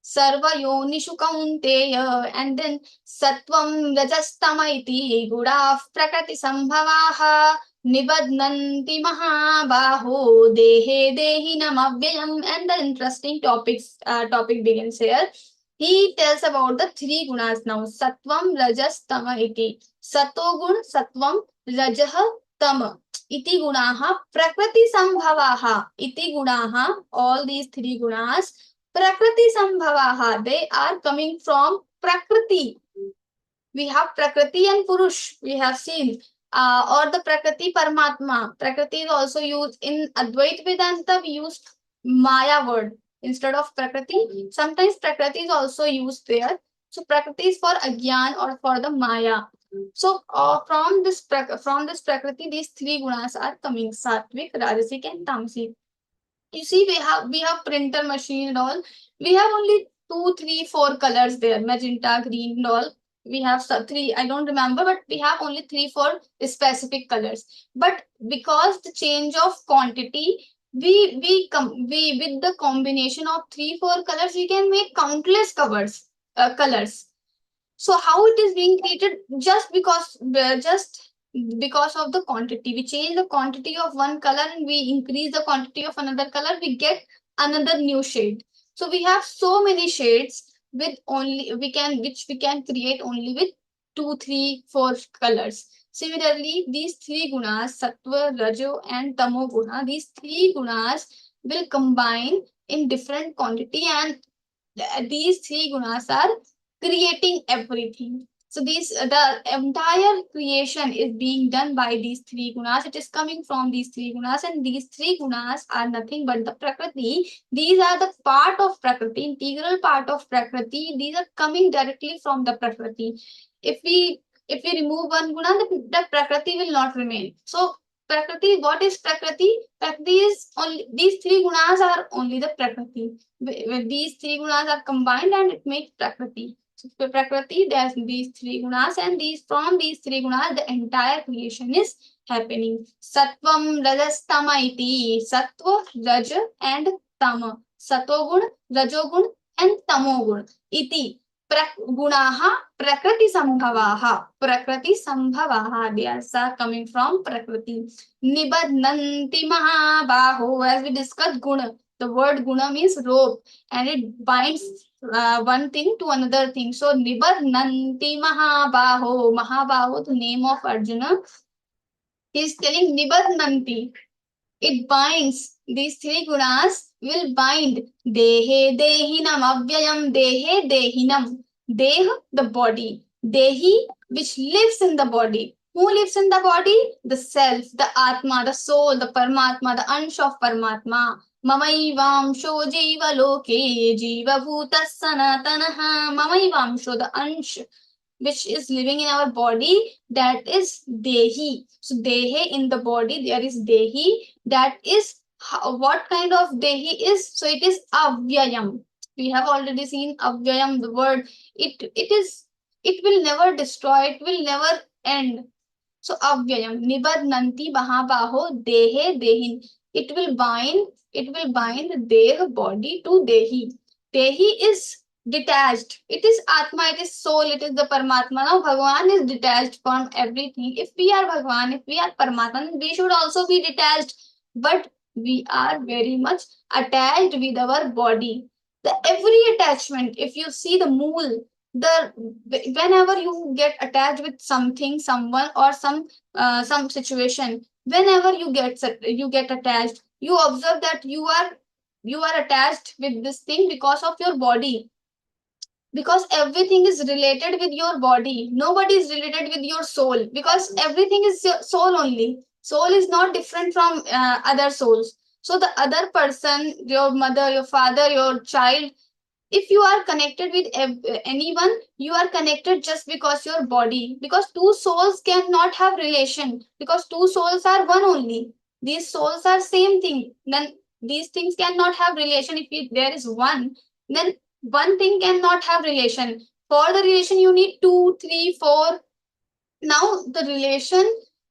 Sarva Yonishu Kaunteya. And then Sattvam Rajastama iti Guda Prakriti Sambhavaha Nibadnanti Mahabaho Dehe Dehinam Avyayam. And the interesting topic begins here. He tells about the three gunas now. Sattvam, Rajas, Tama iti. Sato gun, Sattvam, Rajah, Tama. Iti gunaha, Prakriti Sambhavaha. Iti gunaha, all these three gunas, Prakriti Sambhavaha. They are coming from Prakriti. We have Prakriti and Purush. We have seen. Or the Prakriti Paramatma. Prakriti is also used in Advait Vedanta. We use Maya word instead of Prakriti. Sometimes Prakriti is also used there. So Prakriti is for Agyan or for the Maya. So from this Prakriti, these three gunas are coming: Sattvic, Rajasic, and Tamasic. You see, we have printer machine and all. We have only 2, 3, 4 colors there: magenta, green, and all. We have three. I don't remember, but we have only 3, 4 specific colors. But because the change of quantity, we with the combination of 3, 4 colors, we can make countless colors. So how it is being created? Just because of the quantity, we change the quantity of one color and we increase the quantity of another color, we get another new shade. So we have so many shades with only which we can create only with 2, 3, 4 colors. Similarly, these three gunas, sattva, rajo, and tamo guna, these three gunas will combine in different quantity, and these three gunas are creating everything. So the entire creation is being done by these three gunas. It is coming from these three gunas, and these three gunas are nothing but the prakriti. These are the part of prakriti, integral part of prakriti. These are coming directly from the prakriti. If we remove one guna, the prakriti will not remain. So prakriti, what is prakriti? Prakriti is only these three gunas are only the prakriti. When these three gunas are combined, and it makes prakriti. So for prakriti, there's these three gunas, and from these three gunas, the entire creation is happening. Sattvam, Rajas, Tama iti. Sattva, Raj, and Tama. Satogun, Rajogun, and Tamogun. Iti. Gunaha prakriti sambhavaha. Prakriti sambhavaha. They are coming from prakriti. Nibadnanti mahabaho. As we discussed, guna. The word guna means rope, and it binds one thing to another thing. So nibadnanti mahabaho. Mahabaho, the name of Arjuna. He is telling nibadnanti. It binds. These three gunas will bind. Dehe dehinam avyayam. Dehe dehinam. Deh, the body. Dehi, which lives in the body. Who lives in the body? The self, the atma, the soul, the paramatma, the ansh of paramatma. Mamaivamsho jiva loke jiva bhutas sanatanaha. Mamaivamsho, the ansh which is living in our body, that is dehi. So dehe, in the body there is dehi. That is what kind of dehi is? So it is avyayam. We have already seen avyayam, the word. It will never destroy, it will never end. So avyayam nibadnanti mahabaho dehe dehin. It will bind deh body to dehi. Dehi is detached. It is Atma, it is soul, it is the Paramatma. Now Bhagavan is detached from everything. If we are Bhagavan, if we are Paramatma, then we should also be detached. But we are very much attached with our body. The every attachment, if you see the mool, the whenever you get attached with something, someone, or some situation, whenever you get attached, you observe that you are attached with this thing because of your body, because everything is related with your body. Nobody is related with your soul, because everything is your soul only. Soul is not different from other souls. So the other person, your mother, your father, your child, if you are connected with anyone, you are connected just because your body, because two souls cannot have relation, because two souls are one only. These souls are same thing, then these things cannot have relation. If there is one, then one thing cannot have relation. For the relation you need two, three, four. Now the relation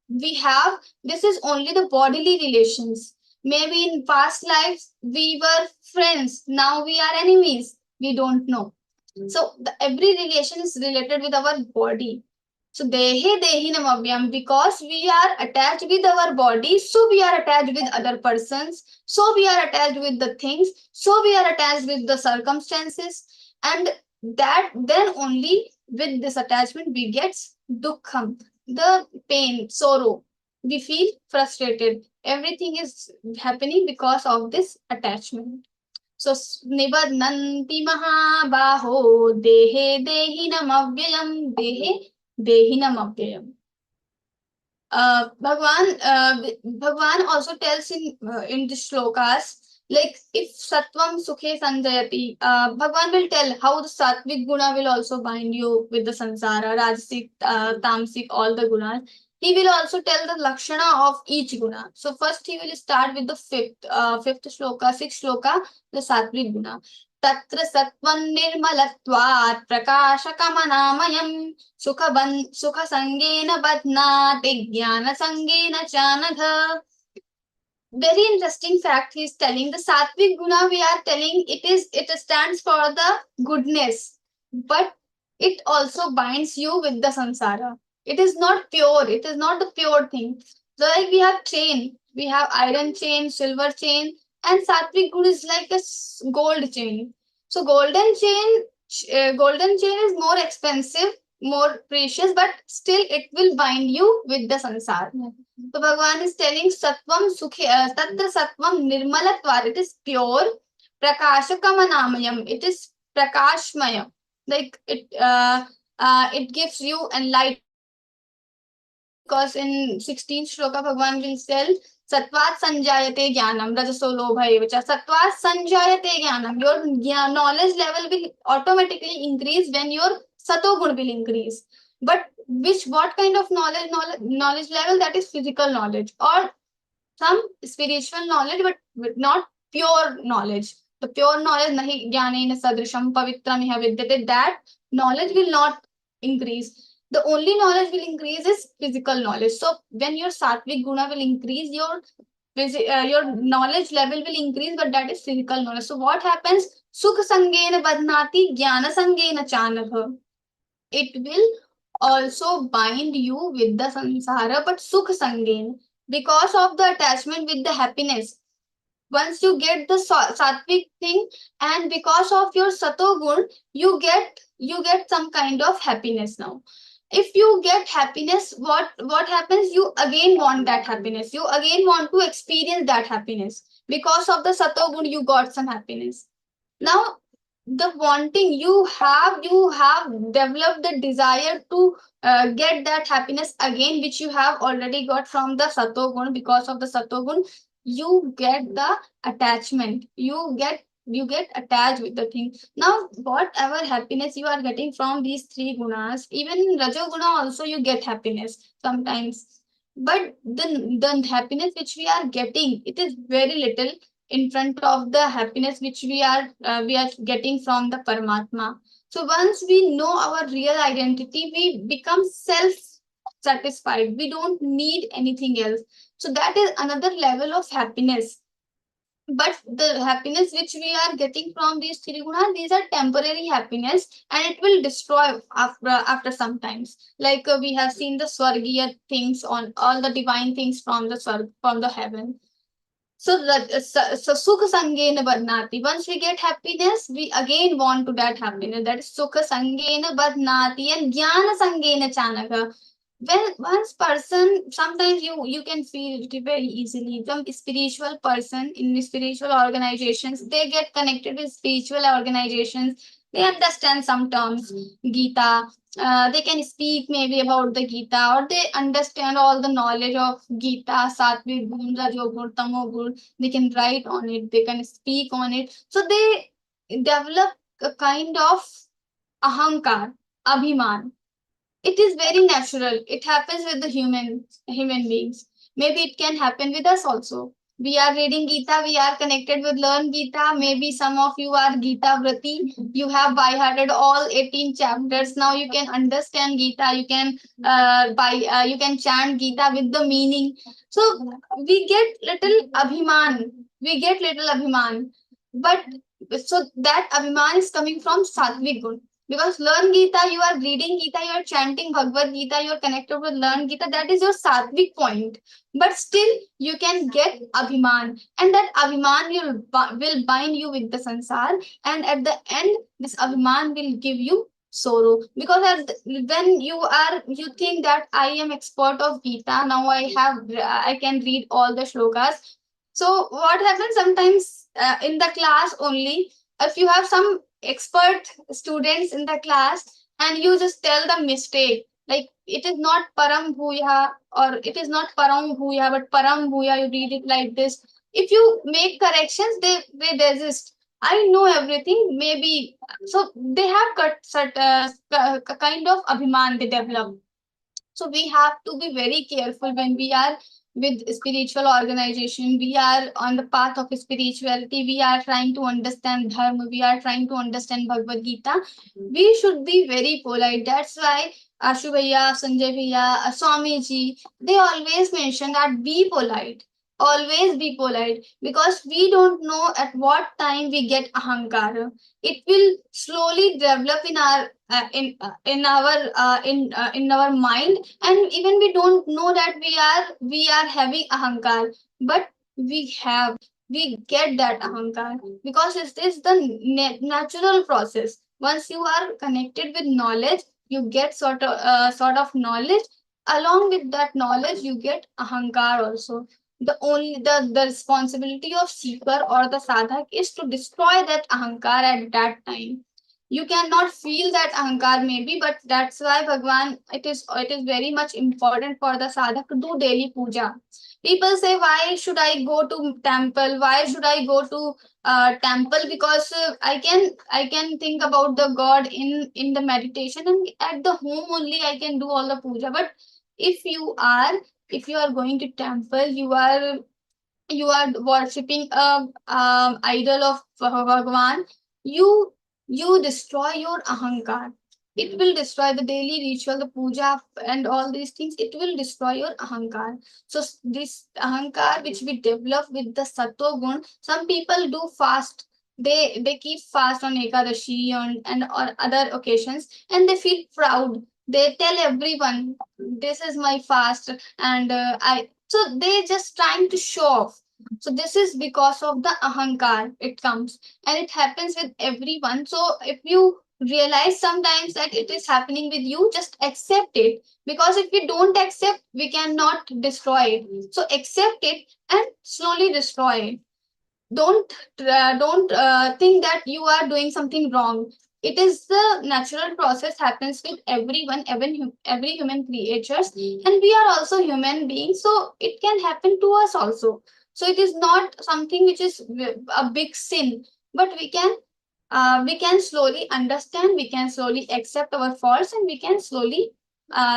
we have, this is only the bodily relations. Maybe in past lives we were friends, now we are enemies, we don't know. So every relation is related with our body. So dehe dehi namavyam, because we are attached with our body, so we are attached with other persons, so we are attached with the things, so we are attached with the circumstances, and that then only with this attachment we get dukkham, the pain, sorrow. We feel frustrated. Everything is happening because of this attachment. So nibadnanti mahabaho dehe dehinam avyayam dehe dehinam avyayam. Bhagwan also tells in the shlokas, like if satvam sukhe sanjayati, Bhagwan will tell how the sattvic guna will also bind you with the sansara, rajasic, tamasic, all the gunas. He will also tell the lakshana of each guna. So first he will start with the fifth shloka, sixth shloka, the sattvic guna. तत्र सत्वं निर्मलत्वात् प्रकाशकमनामयं सुखसंगेन बध्नाति ज्ञानसंगेन चानघ. Very interesting fact he is telling. The sattvic guna we are telling, it stands for the goodness, but it also binds you with the sansara. It is not pure, it is not the pure thing. So like we have chain, we have iron chain, silver chain, and sattvic guna is like a gold chain. So golden chain is more expensive, more precious, but still it will bind you with the sansara. So Bhagavan is telling Sattvam Sukhe, Tatra Sattvam Nirmalatvar, it is pure. Prakashakamanamyam, it is Prakashmaya. Like it gives you enlightenment. Because in 16th shloka, Bhagavan will tell Sattvat Sanjayate Jnanam, Rajaso Lobha Evacha. Sattvat Sanjayate Jnanam. Your knowledge level will automatically increase when your Satogun will increase. But what kind of knowledge level? That is physical knowledge or some spiritual knowledge, but not pure knowledge. The pure knowledge, nahi jnanena sadrisham pavitram iha vidyate, that knowledge will not increase. The only knowledge will increase is physical knowledge. So when your sattvic guna will increase, your knowledge level will increase, but that is physical knowledge. So what happens? Sukha sangena badnati jnana sangena chanabha. It will also bind you with the sansara, but sukh sangen, because of the attachment with the happiness. Once you get the sattvic thing, and because of your sato gun, you get some kind of happiness now. If you get happiness, what happens? You again want that happiness. You again want to experience that happiness. Because of the sato gun, you got some happiness. Now the wanting, you have developed the desire to get that happiness again, which you have already got from the satogun. Because of the satogun, you get the attachment, you get attached with the thing. Now whatever happiness you are getting from these three gunas, even in rajoguna also you get happiness sometimes, but the happiness which we are getting, it is very little in front of the happiness which we are getting from the Paramatma. So once we know our real identity, we become satisfied. We don't need anything else. So that is another level of happiness. But the happiness which we are getting from these three gunas, these are temporary happiness, and it will destroy after some times. Like we have seen the swargiya things, on all the divine things from the from the heaven. So that so sukha sangena badnati. Once we get happiness, we again want to that happiness. That is sukha sangena badnati and jnana sangena chanaka. When once person, sometimes you can feel it very easily. Some spiritual person in spiritual organizations, they get connected with spiritual organizations. They understand some terms, Gita. They can speak maybe about the Gita, or they understand all the knowledge of Gita, Sattvic Gun, Rajogun, Tamogun. They can write on it. They can speak on it. So they develop a kind of ahankara, abhiman. It is very natural. It happens with the human beings. Maybe it can happen with us also. We are reading Gita, we are connected with learn Gita. Maybe some of you are Gita Vrati. You have by hearted all 18 chapters. Now you can understand Gita. You can you can chant Gita with the meaning. So we get little abhiman. We get little abhiman. But so that abhiman is coming from Sattvic Gun. Because learn Gita, you are reading Gita, you are chanting Bhagavad Gita, you are connected with learn Gita, that is your sattvic point. But still, you can get abhiman, and that abhiman will bind you with the sansar, and at the end, this abhiman will give you sorrow. Because when you think that I am expert of Gita, now I can read all the shlokas. So what happens sometimes in the class only, if you have some expert students in the class and you just tell the mistake, like it is not param bhuya, or it is not param bhuya but param bhuya, you read it like this. If you make corrections, they desist. I know everything, maybe. So they have cut kind of abhiman they develop. So we have to be very careful when we are with spiritual organization. We are on the path of spirituality. We are trying to understand dharma. We are trying to understand Bhagavad Gita. We should be very polite. That's why Ashu Bhaiya, Sanjay Bhaiya, Swamiji, they always mention that be polite. Always be polite, because we don't know at what time we get ahankara. It will slowly develop in our in our mind, and even we don't know that we are having ahankar, but we get that ahankar because it is the natural process. Once you are connected with knowledge, you get sort of knowledge. Along with that knowledge, you get ahankar also. The responsibility of seeker or the sadhak is to destroy that ahankar at that time. You cannot feel that ahankar maybe, but that's why Bhagwan, it is very much important for the sadhak to do daily puja. People say, why should I go to temple? Why should I go to temple? Because I can think about the God in the meditation, and at the home only I can do all the puja. But if you are going to temple, you are worshipping a idol of Bhagwan, you destroy your ahankar. It will destroy the daily ritual, the puja, and all these things. It will destroy your ahankar. So this ahankar which we develop with the sattva gun, some people do fast. They keep fast on Ekadashi and or other occasions, and they feel proud. They tell everyone, this is my fast, and I. So they just trying to show off. So this is because of the ahankar. It comes, and it happens with everyone. So if you realize sometimes that it is happening with you, just accept it, because if we don't accept, we cannot destroy it. So accept it and slowly destroy it. Don't think that you are doing something wrong. It is the natural process, happens with everyone, every human creatures, and we are also human beings, so it can happen to us also. So it is not something which is a big sin, but we can slowly understand, we can slowly accept our faults, and we can slowly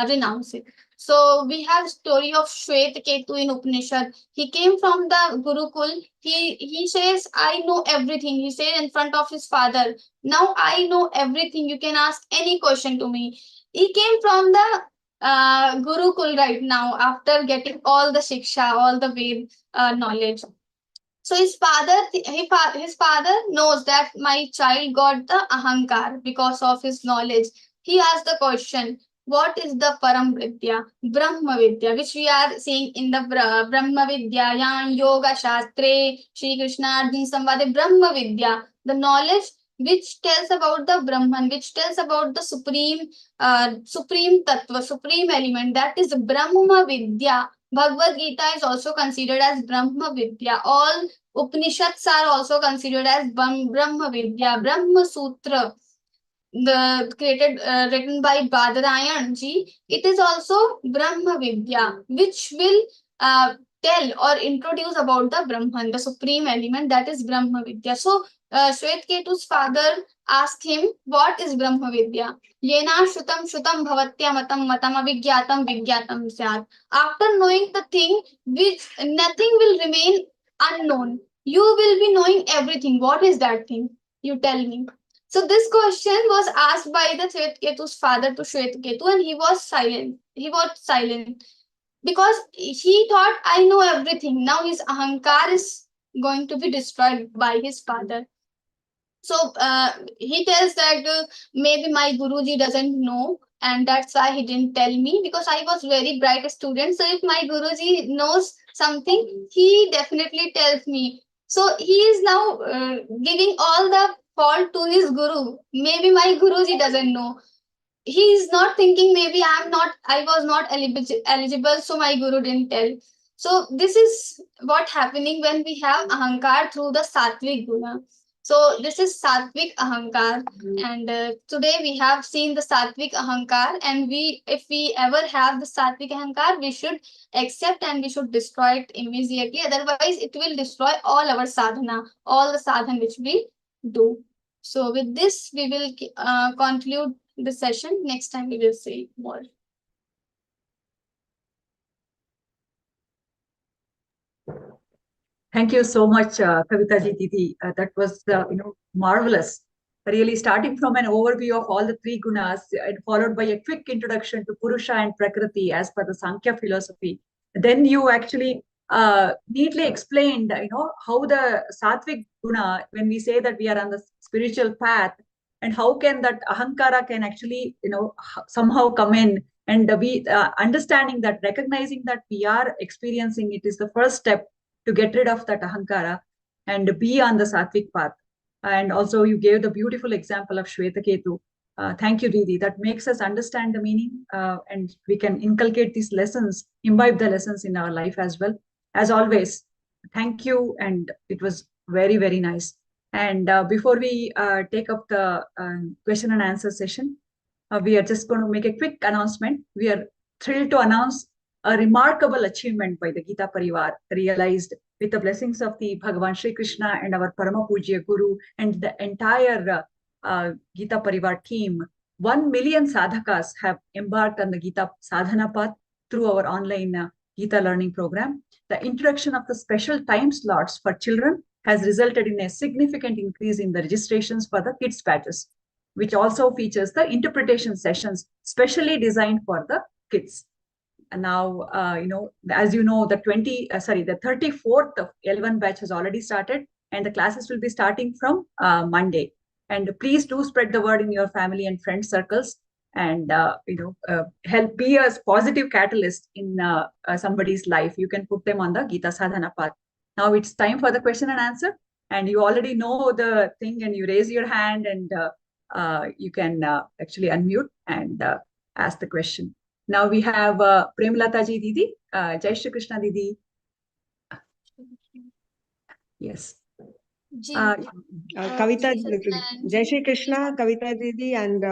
renounce it. So we have story of Shwetaketu in Upanishad. He came from the Gurukul. He says, I know everything. He said in front of his father, now I know everything. You can ask any question to me. He came from the Gurukul right now after getting all the shiksha, all the Ved knowledge. So his father knows that my child got the ahankar because of his knowledge. He asked the question, what is the param vidya, brahma vidya, which we are seeing in the brahma vidya, yan yoga shastre, Shri Krishna Arjuna Samvade, brahma vidya, the knowledge which tells about the Brahman, which tells about the supreme tattva, supreme element, that is Brahma Vidya. Bhagavad Gita is also considered as Brahma Vidya. All Upanishads are also considered as Brahma Vidya. Brahma Sutra, the created written by Badarayan ji, it is also Brahma Vidya, which will tell or introduce about the Brahman, the supreme element, that is Brahma Vidya. So Shvetketu's father asked him, what is Brahma Vidya? Yena Shrutam Shrutam Bhavatya Matam Matam Avigyatam Vigyatam Syat. After knowing the thing, which nothing will remain unknown. You will be knowing everything. What is that thing? You tell me. So this question was asked by the Shvetketu's father to Shvetketu, and he was silent. He was silent because he thought, I know everything. Now his ahankar is going to be destroyed by his father. So he tells that maybe my Guruji doesn't know, and that's why he didn't tell me, because I was very bright student. So if my Guruji knows something, he definitely tells me. So he is now giving all the fault to his Guru. Maybe my Guruji doesn't know. He is not thinking maybe I was not eligible, so my Guru didn't tell. So this is what happening when we have ahankar through the sattvic guna. So this is sattvic ahankar, and today we have seen the sattvic ahankar, and if we ever have the sattvic ahankar, we should accept and we should destroy it immediately. Otherwise, it will destroy all our sadhana, all the sadhana which we do. So with this, we will conclude the session. Next time we will see more. Thank you so much, Kavita ji Didi. That was marvelous. Really starting from an overview of all the three gunas and followed by a quick introduction to Purusha and Prakriti as per the Sankhya philosophy. Then you actually neatly explained, how the sattvic guna, when we say that we are on the spiritual path, and how can that ahankara can actually, somehow come in, and we understanding that, recognizing that we are experiencing it is the first step to get rid of that ahankara and be on the sattvic path. And also you gave the beautiful example of Shvetaketu. Thank you, Didi. That makes us understand the meaning, and we can inculcate these lessons, imbibe the lessons in our life as well. As always, thank you, and it was very, very nice. And before we take up the question and answer session, we are just going to make a quick announcement. We are thrilled to announce a remarkable achievement by the Gita Pariwar, realized with the blessings of the Bhagavan Shri Krishna and our Parama Pujya Guru and the entire Gita Pariwar team. 1 million sadhakas have embarked on the Gita Sadhana path through our online Gita learning program. The introduction of the special time slots for children has resulted in a significant increase in the registrations for the kids batches, which also features the interpretation sessions specially designed for the kids. And now, as you know, the 34th of L1 batch has already started, and the classes will be starting from Monday. And please do spread the word in your family and friend circles, and help be a positive catalyst in somebody's life. You can put them on the Gita Sadhana path. Now it's time for the question and answer, and you already know the thing, and you raise your hand, and you can actually unmute and ask the question. Now we have Premlata ji Didi, Jai Shri Krishna Didi. Yes. Kavita, Jai Shri Krishna, Kavita Didi, and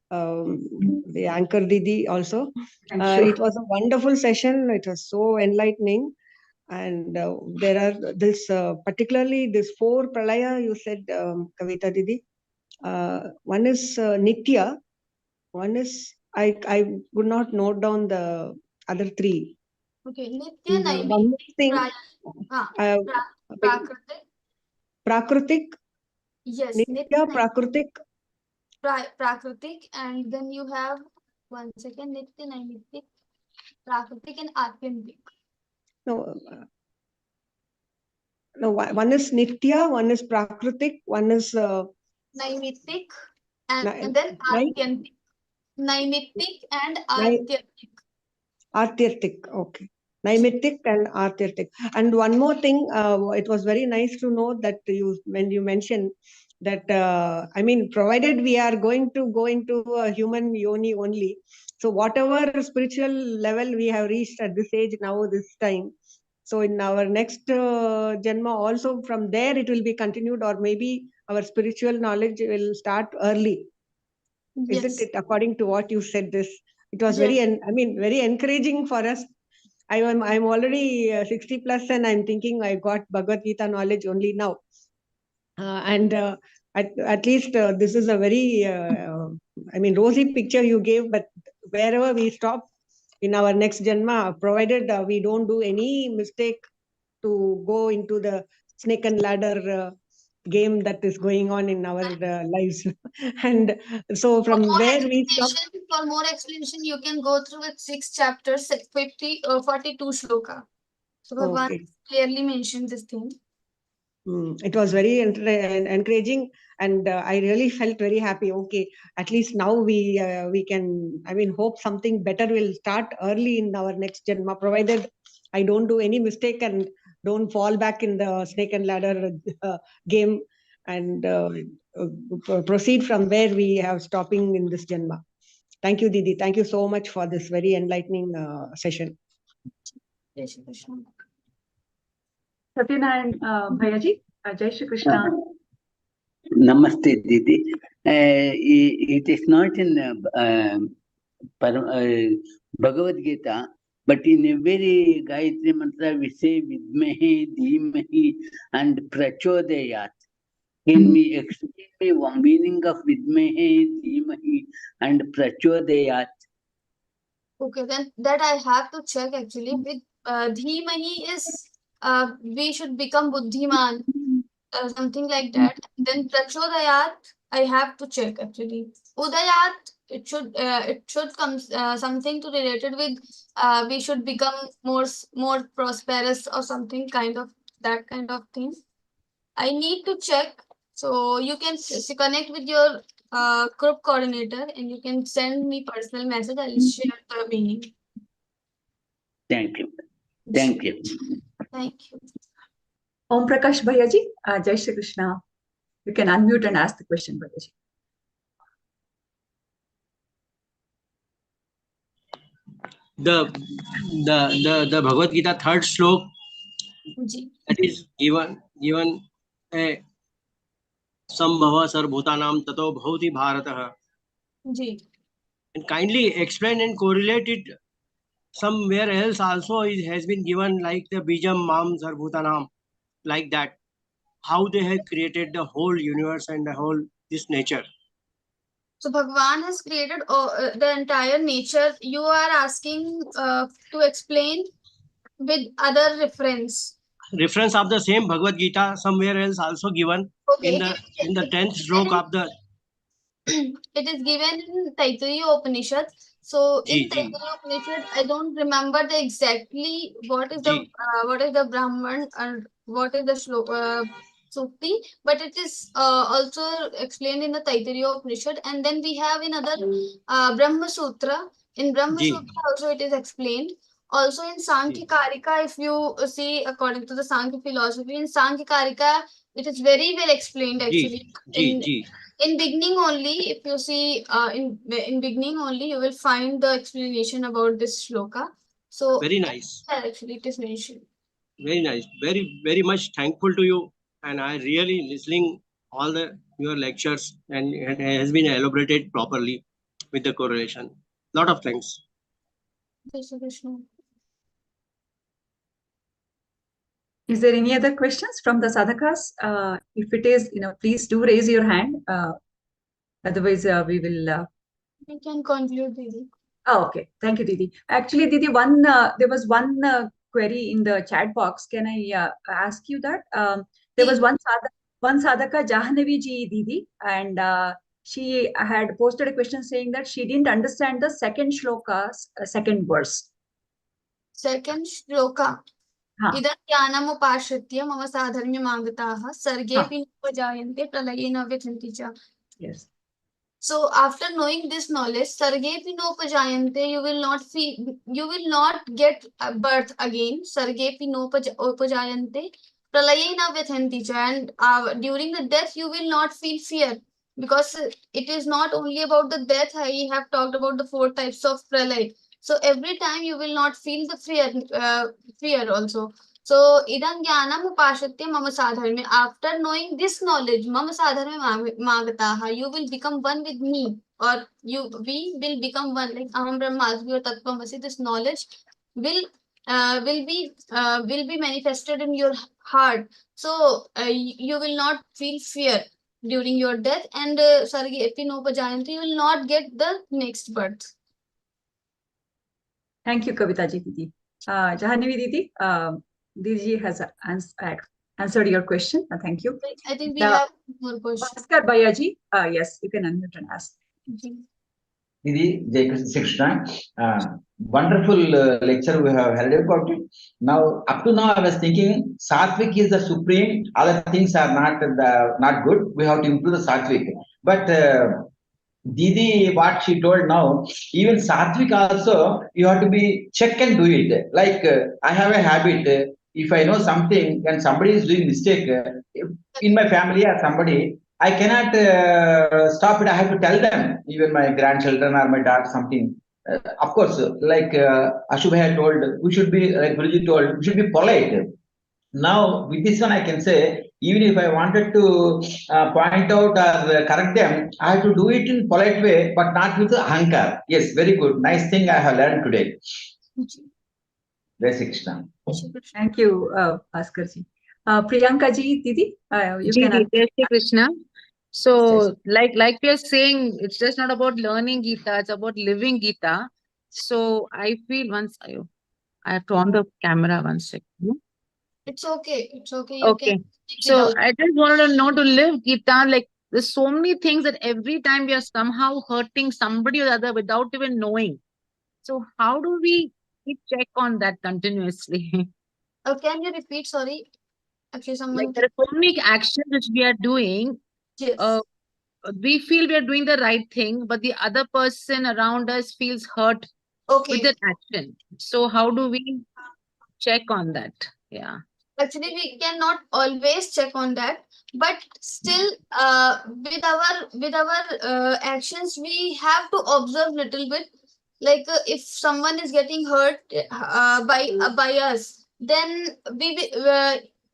the anchor Didi also. It was a wonderful session. It was so enlightening. And there are particularly this 4 pralaya you said, Kavita Didi. One is Nitya. One is, I would not note down the other 3. Okay, Nitya, One more thing. Prakritik. Prakritik. Yes, Nitya, Prakritik. Prakritik, and then you have One second. Nitya, Naimitik, Prakritik, and Atyantik. No, no, one is Nitya, one is Prakritik, one is Naimitik, and Nai- then Nai- Atyantik. Naimitik and Nai- Atyantik. Arthirtic, okay. Naimittic and arthirtic. And one more thing, it was very nice to know that when you mentioned that, I mean, provided we are going to go into a human yoni only. So whatever spiritual level we have reached at this age now, this time. So in our next Janma also from there it will be continued, or maybe our spiritual knowledge will start early. Isn't Yes. it? According to what you said, this it was Yes. very encouraging for us. I'm already 60 plus, and I'm thinking I got Bhagavad Gita knowledge only now. At least this is a very rosy picture you gave. But wherever we stop in our next janma, provided we don't do any mistake to go into the snake and ladder game that is going on in our lives. And so from where we stop. For more explanation, you can go through with 6 chapters, 42 shloka. So Bhagwan Okay. clearly mentioned this thing. It was very encouraging, and I really felt very happy. Okay, at least now we can, hope something better will start early in our next janma, provided I don't do any mistake and don't fall back in the snake and ladder game, and proceed from where we have stopping in this janma. Thank you, Didi. Thank you so much for this very enlightening session. Jai Shri Krishna. Satyanarayan Bhayaji, Jai Shri Krishna. Namaste, Didi. It is not in Bhagavad Gita, but in every Gayatri mantra we say Vidmehi, Dhimahi, and Prachodayat. Can we explain me one meaning of Vidmehi, Dhimahi, and Prachodayat? Okay, then that I have to check actually. With Dhimahi is we should become Buddhiman, something like that. Then Prachodayat, I have to check actually. Udayat, it should come something to related with we should become more prosperous or something kind of that kind of thing. I need to check. So you can connect with your group coordinator and you can send me personal message. I'll share the meaning. Thank you. Thank you. Thank you. Om Prakash Bhayaji, Jai Shri Krishna. You can unmute and ask the question, Bhayaji. The Bhagavad Gita third slok that is given a Sambhava Sarvbhutanam Tato Bhavati Bharatah. And kindly explain and correlate it somewhere else also. It has been given like the Bijam Mam Sarvbhutanam, like that. How they have created the whole universe and the whole this nature. So Bhagwan has created the entire nature. You are asking to explain with other reference. Reference of the same Bhagavad Gita somewhere else also given in the 10th slok of the. It is given in Taittiriya Upanishad. So in Taittiriya Upanishad, I don't remember the exactly what is the Brahman and what is the shloka Sukti, but it is also explained in the Taittiriya Upanishad, and then we have in other Brahma Sutra. In Brahma Sutra also it is explained. Also in Sankhya Karika, if you see according to the Sankhya philosophy, in Sankhya Karika, it is very well explained actually. In beginning only, if you see in beginning only, you will find the explanation about this shloka. So very nice. Actually, it is mentioned. Very nice. Very much thankful to you, and I really listening all your lectures, and it has been elaborated properly with the correlation. Lot of thanks. Is there any other questions from the sadhakas? If it is, please do raise your hand. Otherwise, we will. We can conclude, Didi. Oh, okay. Thank you, Didi. Actually, Didi, there was one query in the chat box. Can I ask you that? There was one sadhaka, Jahnavi ji, Didi, and she had posted a question saying that she didn't understand the second shloka's second verse. Second shloka. Huh. Idam jnanamupashritya mama sadharmyamagataah sargepi nopajayante pralayena vyathanti cha. Yes. So after knowing this knowledge, sargepi nopajayante, you will not get birth again. Sargepi nopajayante pralayena vyathanti cha. And during the death, you will not feel fear. Because it is not only about the death, I have talked about the 4 types of pralay. So every time you will not feel the fear also. So idam jnanam upashritya mama sadharme. After knowing this knowledge, mama sadharme magataha, you will become one with me, or we will become one. Like aham brahmasmi or tattvamasi. This knowledge will be manifested in your heart. So you will not feel fear during your death, and sargepi nopajayanti, you will not get the next birth. Thank you, Kavita ji Didi. Jahanavi Didi, Didi has answered your question. Thank you. I think we have more questions. Bhaskar Bayaji, yes, you can unmute and ask. Didi, Jai Krishna. Wonderful lecture we have heard about it. Now, up to now, I was thinking Sattvic is the supreme. Other things are not good. We have to improve the Sattvic. But Didi, what she told now, even Sattvic also, you have to be check and do it. Like I have a habit. If I know something and somebody is doing mistake in my family or somebody, I cannot stop it. I have to tell them, even my grandchildren or my daughter, something. Of course, like Ashubhaya told, we should be, like Guruji told, we should be polite. Now, with this one, I can say, even if I wanted to point out or correct them, I have to do it in polite way, but not with ahankara. Yes, very good. Nice thing I have learned today. Jai Shri Krishna. Thank you, Bhaskar ji. Priyanka ji, Didi, you can Jai Shri Krishna. So, Yes. like we are saying, it's just not about learning Gita, it's about living Gita. So, I feel once I have to on the camera one second. It's okay. It's okay. You Okay. can speak So, without. I just wanted to know to live Gita, like there's so many things that every time we are somehow hurting somebody or the other without even knowing. So, how do we keep check on that continuously? Can you repeat? Sorry. Actually, someone. Like there are so many actions which we are doing. Yes. We feel we are doing the right thing, but the other person around us feels hurt Okay. with that action. So how do we check on that? Yeah. Actually, we cannot always check on that, but still, with our actions, we have to observe little bit. Like if someone is getting hurt by us, then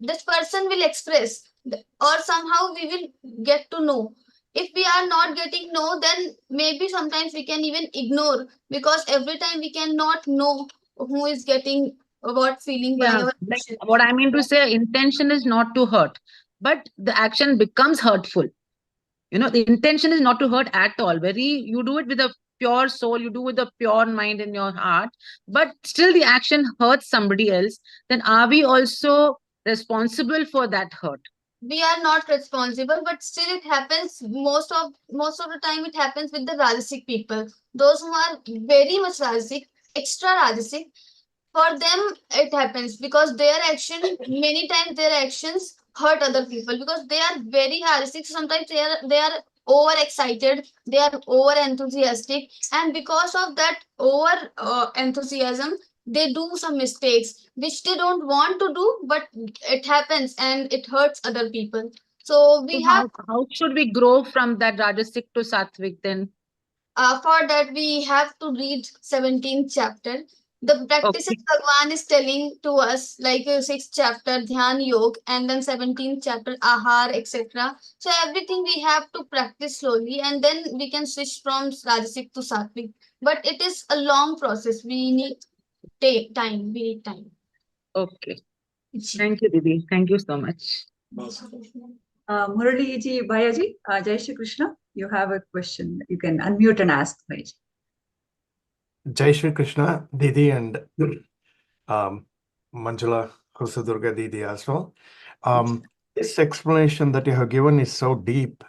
this person will express, or somehow we will get to know. If we are not getting know, then maybe sometimes we can even ignore, because every time we cannot know who is getting what feeling by Yeah. our Like action. what I mean to say, intention is not to hurt, but the action becomes hurtful. You know, the intention is not to hurt at all. You do it with a pure soul, you do with a pure mind in your heart, but still the action hurts somebody else. Then are we also responsible for that hurt? We are not responsible, but still it happens most of the time. It happens with the Rajasic people, those who are very much Rajasic, extra Rajasic. For them it happens because their action, many times their actions hurt other people, because they are very Rajasic. Sometimes they are over excited, they are over enthusiastic, and because of that over enthusiasm, they do some mistakes which they don't want to do, but it happens and it hurts other people. So we So have how should we grow from that Rajasic to Sattvic then? for that we have to read 17th chapter. The practices Okay. Bhagwan is telling to us, like 6th chapter Dhyan Yoga, and then 17th chapter Ahar, etc. So everything we have to practice slowly, and then we can switch from Rajasic to Sattvic. But it is a long process. We need time. We need time. Okay. Thank you, Didi. Thank you so much. Murali ji, Bayaji, Jai Shri Krishna, you have a question. You can unmute and ask, Bayaji. Jai Shri Krishna, Didi, and Manjula Husudurga Didi as well. This explanation that you have given is so deep.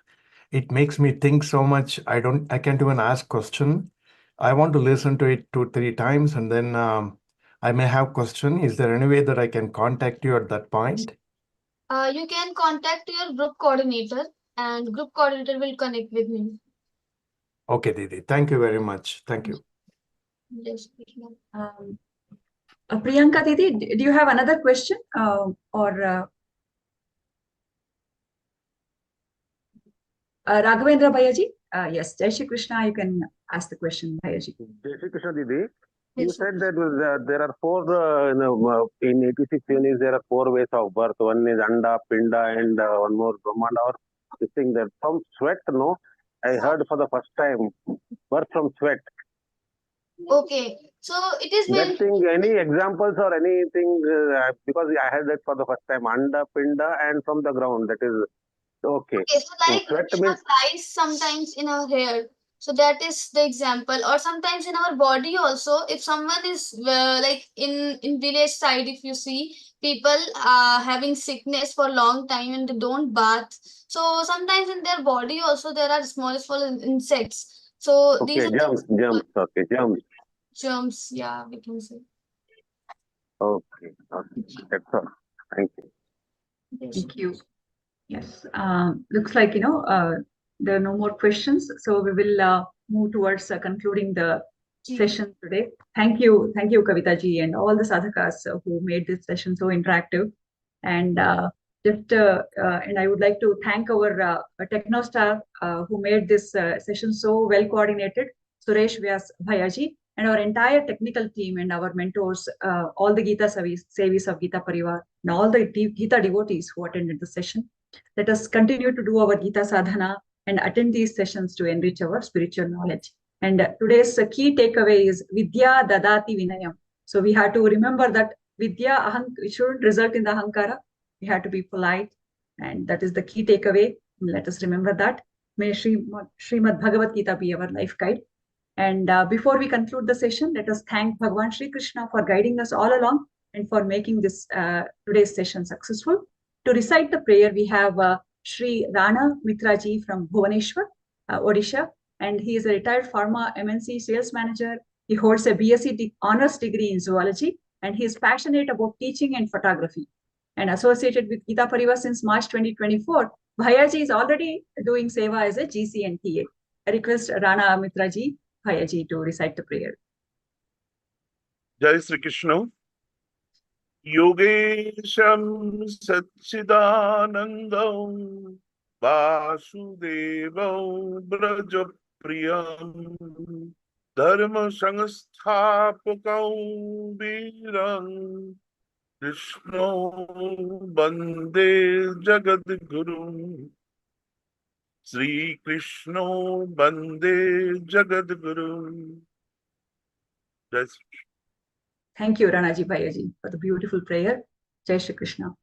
it makes me think so much. I can't even ask question. I want to listen to it 2-3 times, and then I may have question. Is there any way that I can contact you at that point? You can contact your group coordinator, and group coordinator will connect with me. Okay, Didi. Thank you very much. Thank you. Yes. Priyanka Didi, do you have another question? Raghavendra Bhayaji? Yes, Jai Shri Krishna, you can ask the question, Bhayaji. Jai Shri Krishna Didi. You Yes, said that there are four, in 86 units, there are 4 ways of birth. One is Anda, Pinda, and one more Brahmanda, or this thing that from sweat, no? I heard for the first time, birth from sweat. Okay, so it is That meant. thing, any examples or anything, because I heard that for the first time, Anda, Pinda, and from the ground, that is okay. Okay, so like sweat we means, have lice sometimes in our hair. So that is the example. Or sometimes in our body also, if someone is like in village side, if you see people having sickness for a long time and they don't bath. So sometimes in their body also there are small insects. So these okay, are germs, okay, germs. germs. Yeah, we can say. Okay, that's all. Thank you. Yes. Thank you. Yes, looks like, there are no more questions. So we will move towards concluding the session today. Thank you, Kavita ji, and all the sadhakas who made this session so interactive. And and I would like to thank our technostar who made this session so well coordinated, Suresh Vyas Bhayaji, and our entire technical team and our mentors, all the Gita Sevis of Gita Pariwar, and all the Gita devotees who attended the session. Let us continue to do our Gita sadhana and attend these sessions to enrich our spiritual knowledge. And today's key takeaway is Vidya Dadati Vinayam. So we have to remember that Vidya it shouldn't result in the ahankara. We have to be polite, and that is the key takeaway. Let us remember that. May Śrīmad-Bhagavadgītā be our life guide. And before we conclude the session, let us thank Bhagavan Shri Krishna for guiding us all along and for making this today's session successful. To recite the prayer, we have Shri Rana Mitraji from Bhubaneswar, Odisha, and he is a retired pharma MNC sales manager. He holds a BSc honors degree in zoology, and he is passionate about teaching and photography. And associated with Gita Pariwar since March 2024, Bhayaji is already doing seva as a GC and TA. I request Rana Mitraji, Bhayaji, to recite the prayer. Jai Shri Krishna. Yogesham Satchidanandam Vasudevam Brajapriyam Dharma Sangstapakam Viram Krishna Bande Jagadguru Sri Krishna Bande Jagadguru. Jai Shri Krishna. Thank you, Ranaji Bhayaji, for the beautiful prayer. Jai Shri Krishna.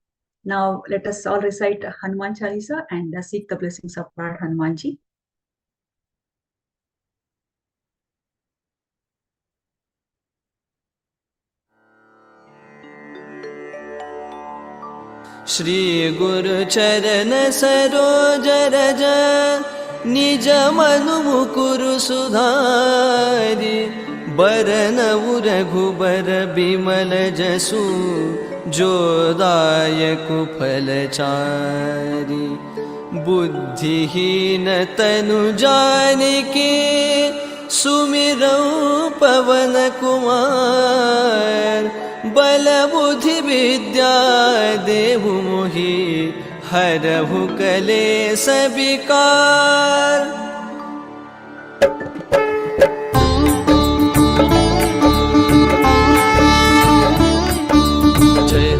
Now, let us all recite Hanuman Chalisa and seek the blessings of Lord Hanumanji. Shri Guru Charana Saroja Raja Nija Manu Mukuru Sudhari Barana Raghubar Bimal Jasu Jodayaku Phalachari Buddhihina Tanu Janiki Sumirau Pavana Kumar Bala Buddhi Vidya Devu Mohi Harahu Kale Sabikar.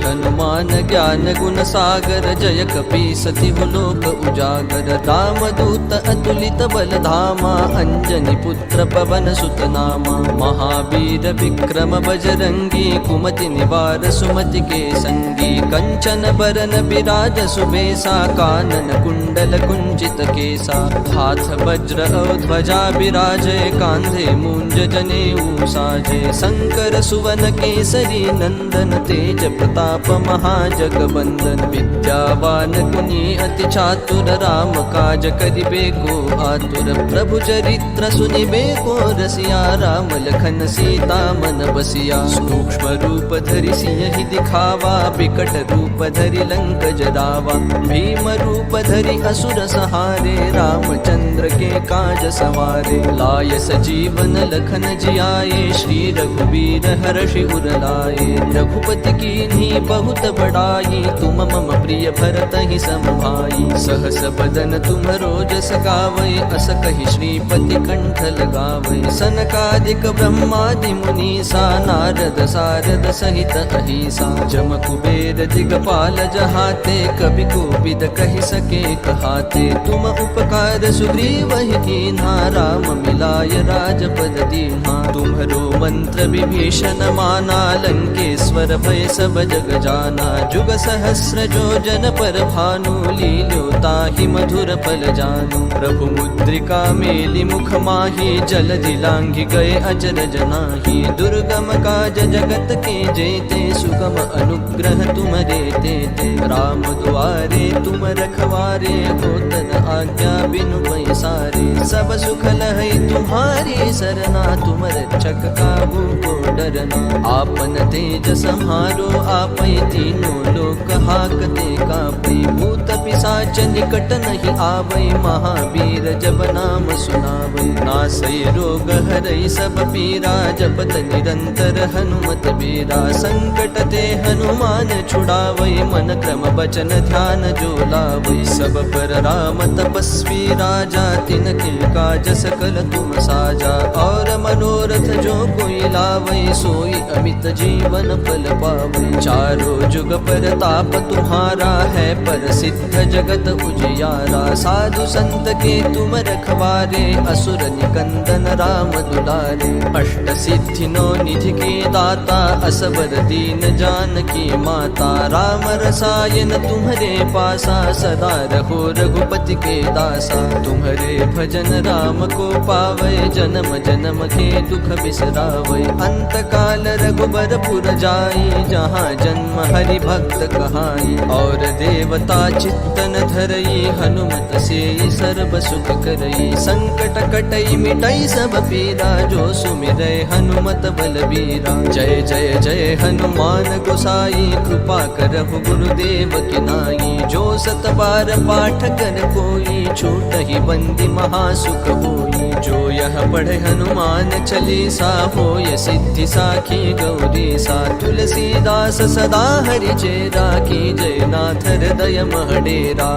Hanuman ज्ञान गुण सागर जय कपीसति लोक उजागर रामदूत अतुलित बल धामा अंजनी पुत्र पवन सुत नामा महावीर विक्रम बजरंगी कुमति निवार सुमति के संगी कंचन बरन बिराज सुबेसा कानन कुंडल कुंजित केसा हाथ वज्र ध्वजा बिराजे कांधे मूंज जनेऊ साजे शंकर सुवन केसरी नंदन तेज प्रताप महाजग बंधन। विद्यावान गुणी अति चातुर, राम काज करिबे को आतुर। प्रभु चरित्र सुनिबे को रसिया, राम लखन सीता मन बसिया। सूक्ष्म रूप धरि सियहि दिखावा, बिकट रूप धरि लंक जरावा। भीम रूप धरि असुर सहारे, रामचंद्र के काज सवारे। लाय सजीवन लखन जियाए, श्री रघुबीर हर्षि उर लाए। रघुपति कीन्ही बहुत बड़ाई, तुम मम प्रिय भरतहि सम भाई। सहस बदन तुम्हरो जस गावै, अस कहि श्रीपति कंठ लगावै। सनकादिक ब्रह्मादि मुनीसा, नारद सारद सहित अहिसा। जम कुबेर दिगपाल जहाते, कवि कोविद कहि सके कहाते। तुम उपकार सुग्रीवहि कीन्हा, राम मिलाय राजपद दीन्हा। तुम्हरो मंत्र विभीषण माना, लंकेश्वर भय सब जग जाना। जुग सहस्र जो जन पर भानु, लील्यो ताहि मधुर फल जानू। प्रभु मुद्रिका मेलि मुख माहि, जलधि लांघि गए अचरज नाहि। दुर्गम काज जगत के जेते, सुगम अनुग्रह तुम्हरे तेते। राम दुआरे तुम रखवारे, होत न आज्ञा बिनु पैसारे। सब सुख लहै तुम्हारी सरना, तुम रक्षक काहू को डरना। आपन तेज सम्हारो आपै, तीनों लोक हाकते कापै। भूत पिशाच निकट नहीं आवै, महावीर जब नाम सुनावै। नासै रोग हरै सब पीरा, जपत निरंतर हनुमत बीरा। संकट ते हनुमान छुड़ावै, मन क्रम बचन ध्यान जो लावै। सब पर राम तपस्वी राजा, तिनके काज सकल तुम साजा। और मनोरथ जो कोई लावै, सोई अमित जीवन फल पावै। चारों जुग परताप तुम्हारा है, प्रसिद्ध जगत उजियारा। साधु संत के तुम रखवारे, असुर निकंदन राम दुलारे। अष्ट सिद्धि नौ निधि के दाता, असबर दीन जानकी माता। राम रसायन तुम्हरे पासा, सदा रहो रघुपति के दासा। तुम्हरे भजन राम को पावै, जन्म जन्म के दुख बिसरावै। अंत काल रघुबर पुर जाई, जहाँ जन्म हरि भक्त कहाई। और देवता चित्तन धरई, हनुमत से सर्व सुख करई। संकट कटई मिटई सब पीरा, जो सुमिरै हनुमत बलबीरा। जय जय जय हनुमान गोसाई, कृपा करहु गुरुदेव की नाई। जो सत बार पाठ कर कोई, छूटहि बंदी महासुख होई। जो यह पढ़े हनुमान चालीसा, होय सिद्धि साखी गौरीसा। तुलसीदास सदा हरि चेरा, की जय नाथ हृदय महडेरा।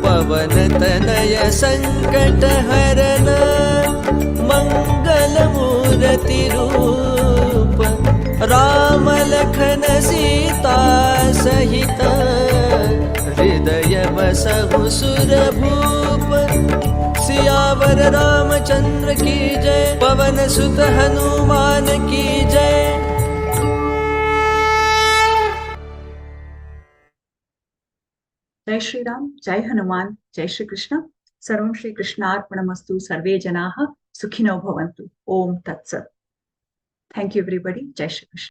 पवन तनय संकट हरन, मंगल मूर्ति रूप। राम लखन सीता सहित, हृदय बसहु सुरभूप। सियावर रामचंद्र की जय, पवन सुत हनुमान की जय। जय श्री राम, जय हनुमान, जय श्री कृष्ण। सर्वं श्री कृष्णार्पणमस्तु। सर्वे जनाः सुखिनो भवन्तु। ओम तत्सत्। Thank you everybody. जय श्री कृष्ण।